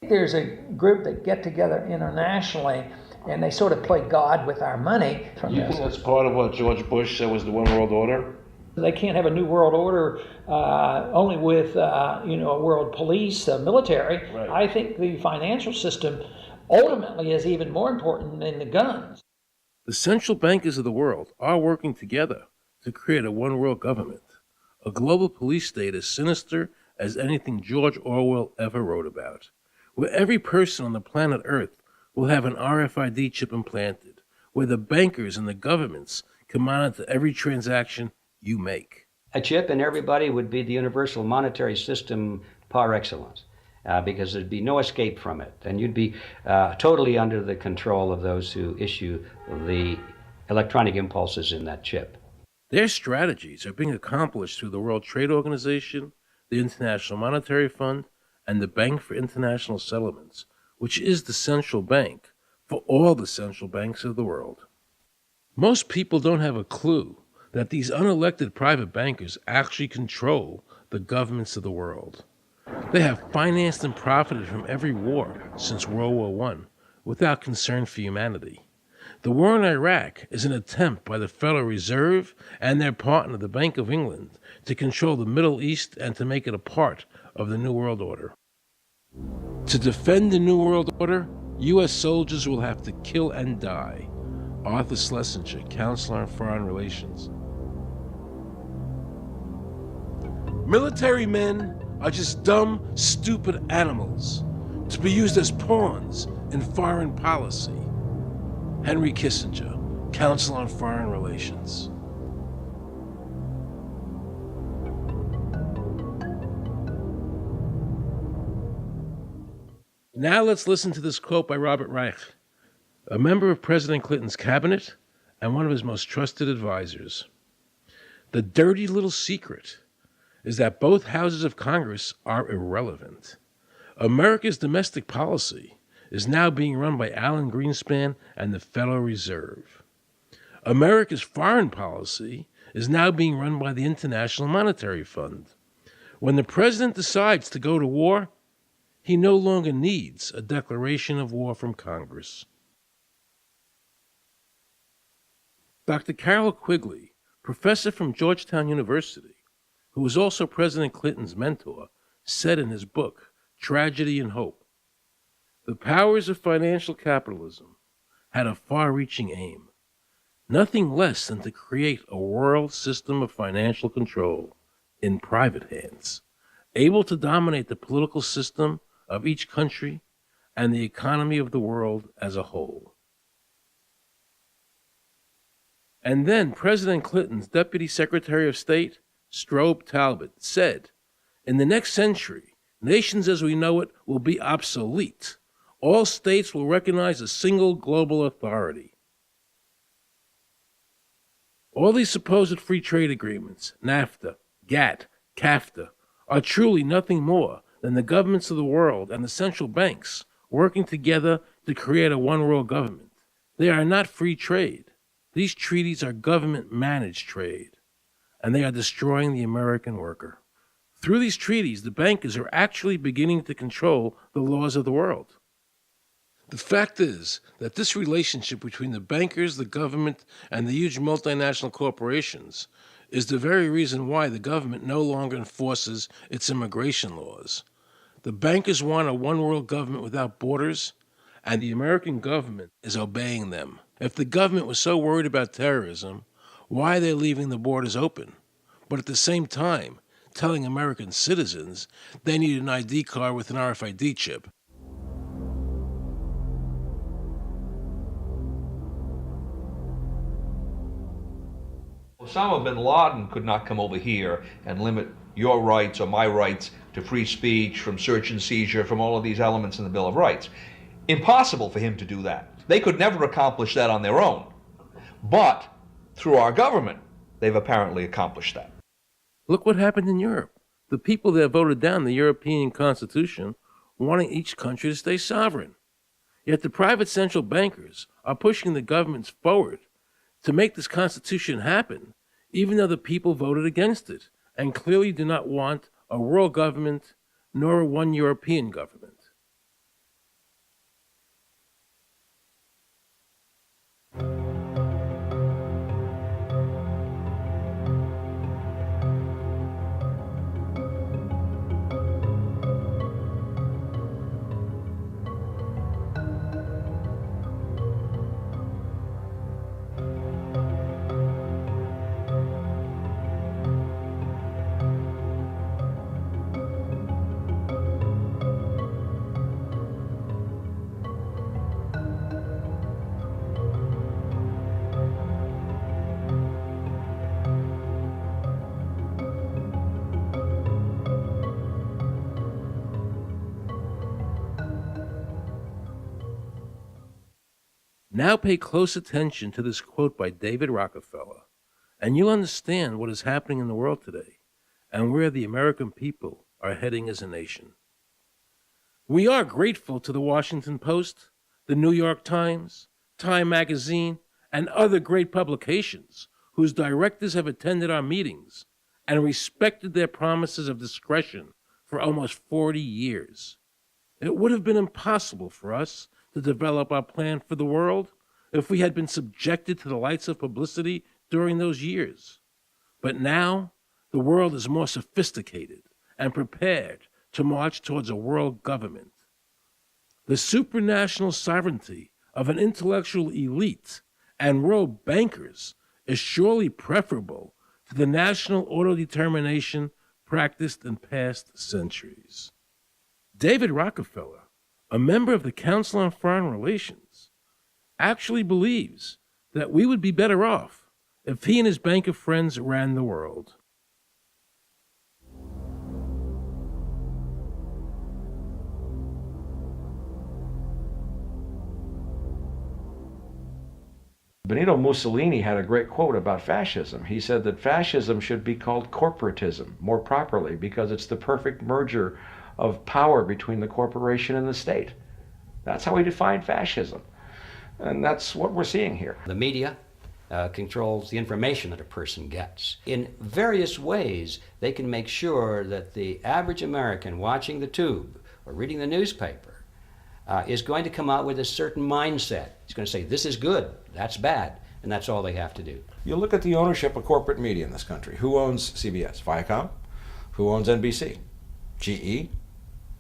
There's a group that get together internationally and they sort of play God with our money. You think that's part of what George Bush said was the One World Order? They can't have a new world order only with a world police, military. Right. I think the financial system ultimately is even more important than the guns. The central bankers of the world are working together to create a one world government, a global police state as sinister as anything George Orwell ever wrote about, where every person on the planet Earth will have an RFID chip implanted, where the bankers and the governments can monitor every transaction you make. A chip in everybody would be the universal monetary system par excellence, because there'd be no escape from it, and you'd be totally under the control of those who issue the electronic impulses in that chip. Their strategies are being accomplished through the World Trade Organization, the International Monetary Fund, and the Bank for International Settlements, which is the central bank for all the central banks of the world. Most people don't have a clue that these unelected private bankers actually control the governments of the world. They have financed and profited from every war since World War I without concern for humanity. The war in Iraq is an attempt by the Federal Reserve and their partner, the Bank of England, to control the Middle East and to make it a part of the New World Order. To defend the New World Order, U.S. soldiers will have to kill and die. Arthur Schlesinger, Counselor on Foreign Relations. Military men are just dumb, stupid animals to be used as pawns in foreign policy. Henry Kissinger, Council on Foreign Relations. Now let's listen to this quote by Robert Reich, a member of President Clinton's cabinet and one of his most trusted advisors. The dirty little secret is that both houses of Congress are irrelevant. America's domestic policy is now being run by Alan Greenspan and the Federal Reserve. America's foreign policy is now being run by the International Monetary Fund. When the president decides to go to war, he no longer needs a declaration of war from Congress. Dr. Carroll Quigley, professor from Georgetown University, who was also President Clinton's mentor, said in his book, Tragedy and Hope, the powers of financial capitalism had a far-reaching aim, nothing less than to create a world system of financial control in private hands, able to dominate the political system of each country and the economy of the world as a whole. And then President Clinton's Deputy Secretary of State, Strobe Talbot, said, in the next century, nations as we know it will be obsolete. All states will recognize a single global authority. All these supposed free trade agreements, NAFTA, GATT, CAFTA, are truly nothing more than the governments of the world and the central banks working together to create a one-world government. They are not free trade. These treaties are government-managed trade, and they are destroying the American worker. Through these treaties, the bankers are actually beginning to control the laws of the world. The fact is that this relationship between the bankers, the government, and the huge multinational corporations is the very reason why the government no longer enforces its immigration laws. The bankers want a one-world government without borders, and the American government is obeying them. If the government was so worried about terrorism, why are they leaving the borders open? But at the same time, telling American citizens they need an ID card with an RFID chip. Osama bin Laden could not come over here and limit your rights or my rights to free speech, from search and seizure, from all of these elements in the Bill of Rights. Impossible for him to do that. They could never accomplish that on their own. But through our government, they've apparently accomplished that. Look what happened in Europe. The people that voted down the European Constitution wanting each country to stay sovereign. Yet the private central bankers are pushing the governments forward to make this Constitution happen, even though the people voted against it and clearly do not want a world government nor one European government. Now pay close attention to this quote by David Rockefeller, and you'll understand what is happening in the world today and where the American people are heading as a nation. We are grateful to the Washington Post, the New York Times, Time Magazine, and other great publications whose directors have attended our meetings and respected their promises of discretion for almost 40 years. It would have been impossible for us to develop our plan for the world if we had been subjected to the lights of publicity during those years. But now, the world is more sophisticated and prepared to march towards a world government. The supranational sovereignty of an intellectual elite and world bankers is surely preferable to the national autodetermination practiced in past centuries. David Rockefeller, a member of the Council on Foreign Relations, actually believes that we would be better off if he and his bank of friends ran the world. Benito Mussolini had a great quote about fascism. He said that fascism should be called corporatism more properly because it's the perfect merger of power between the corporation and the state. That's how we define fascism. And that's what we're seeing here. The media controls the information that a person gets. In various ways, they can make sure that the average American watching the tube or reading the newspaper is going to come out with a certain mindset. He's going to say, this is good, that's bad, and that's all they have to do. You look at the ownership of corporate media in this country. Who owns CBS? Viacom? Who owns NBC? GE?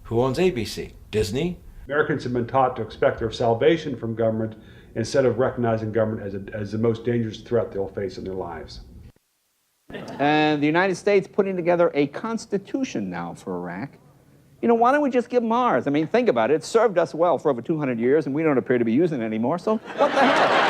Who owns ABC? Disney? Americans have been taught to expect their salvation from government instead of recognizing government as the most dangerous threat they'll face in their lives. And the United States putting together a constitution now for Iraq. You know, why don't we just give them ours? I mean, think about it. It served us well for over 200 years, and we don't appear to be using it anymore, so what the hell?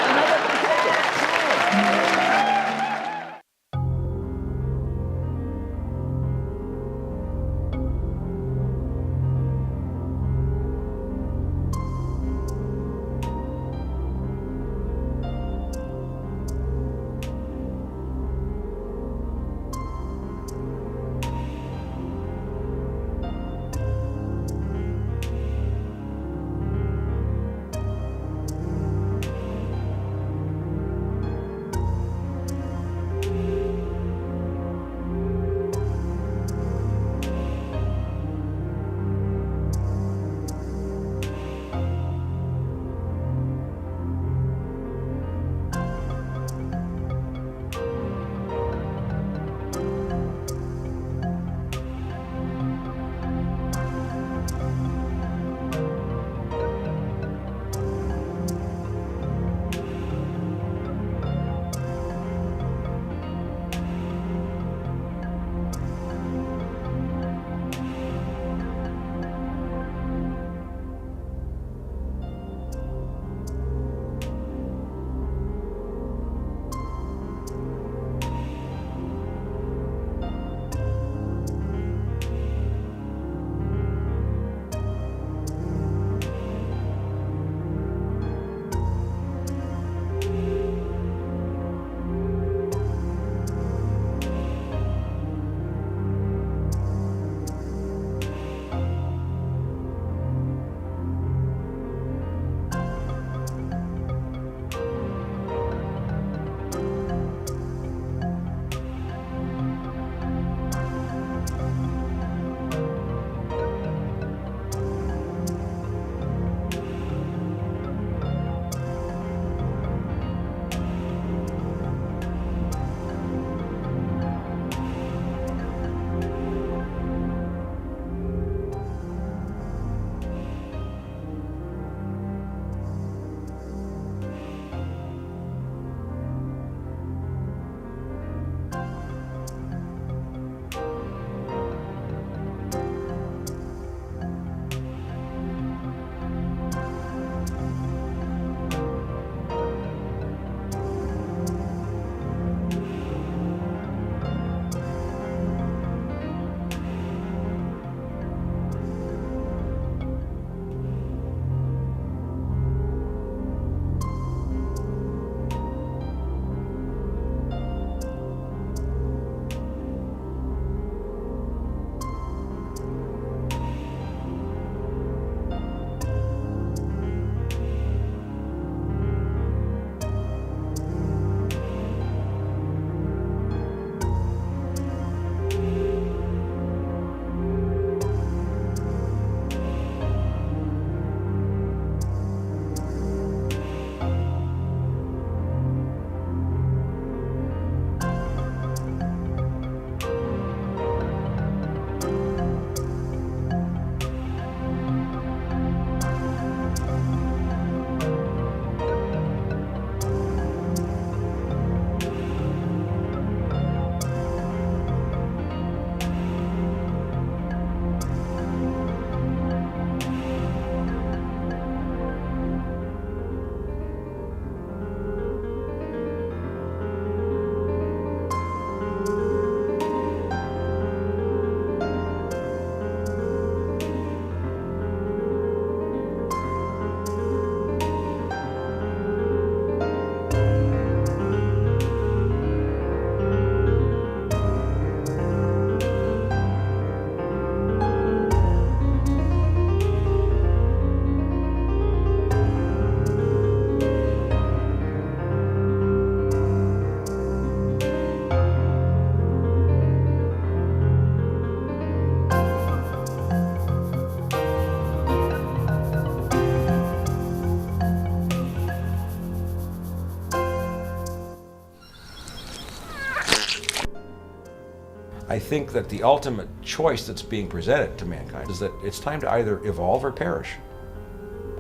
I think that the ultimate choice that's being presented to mankind is that it's time to either evolve or perish.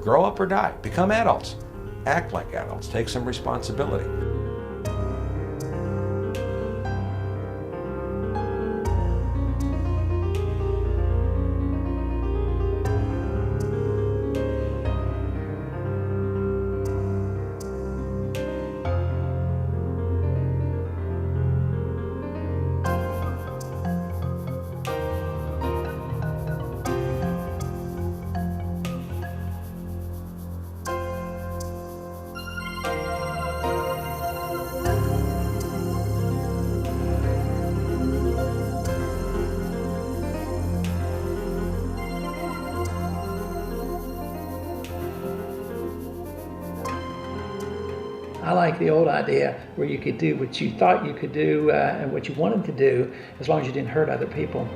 Grow up or die. Become adults. Act like adults. Take some responsibility. I like the old idea where you could do what you thought you could do and what you wanted to do as long as you didn't hurt other people.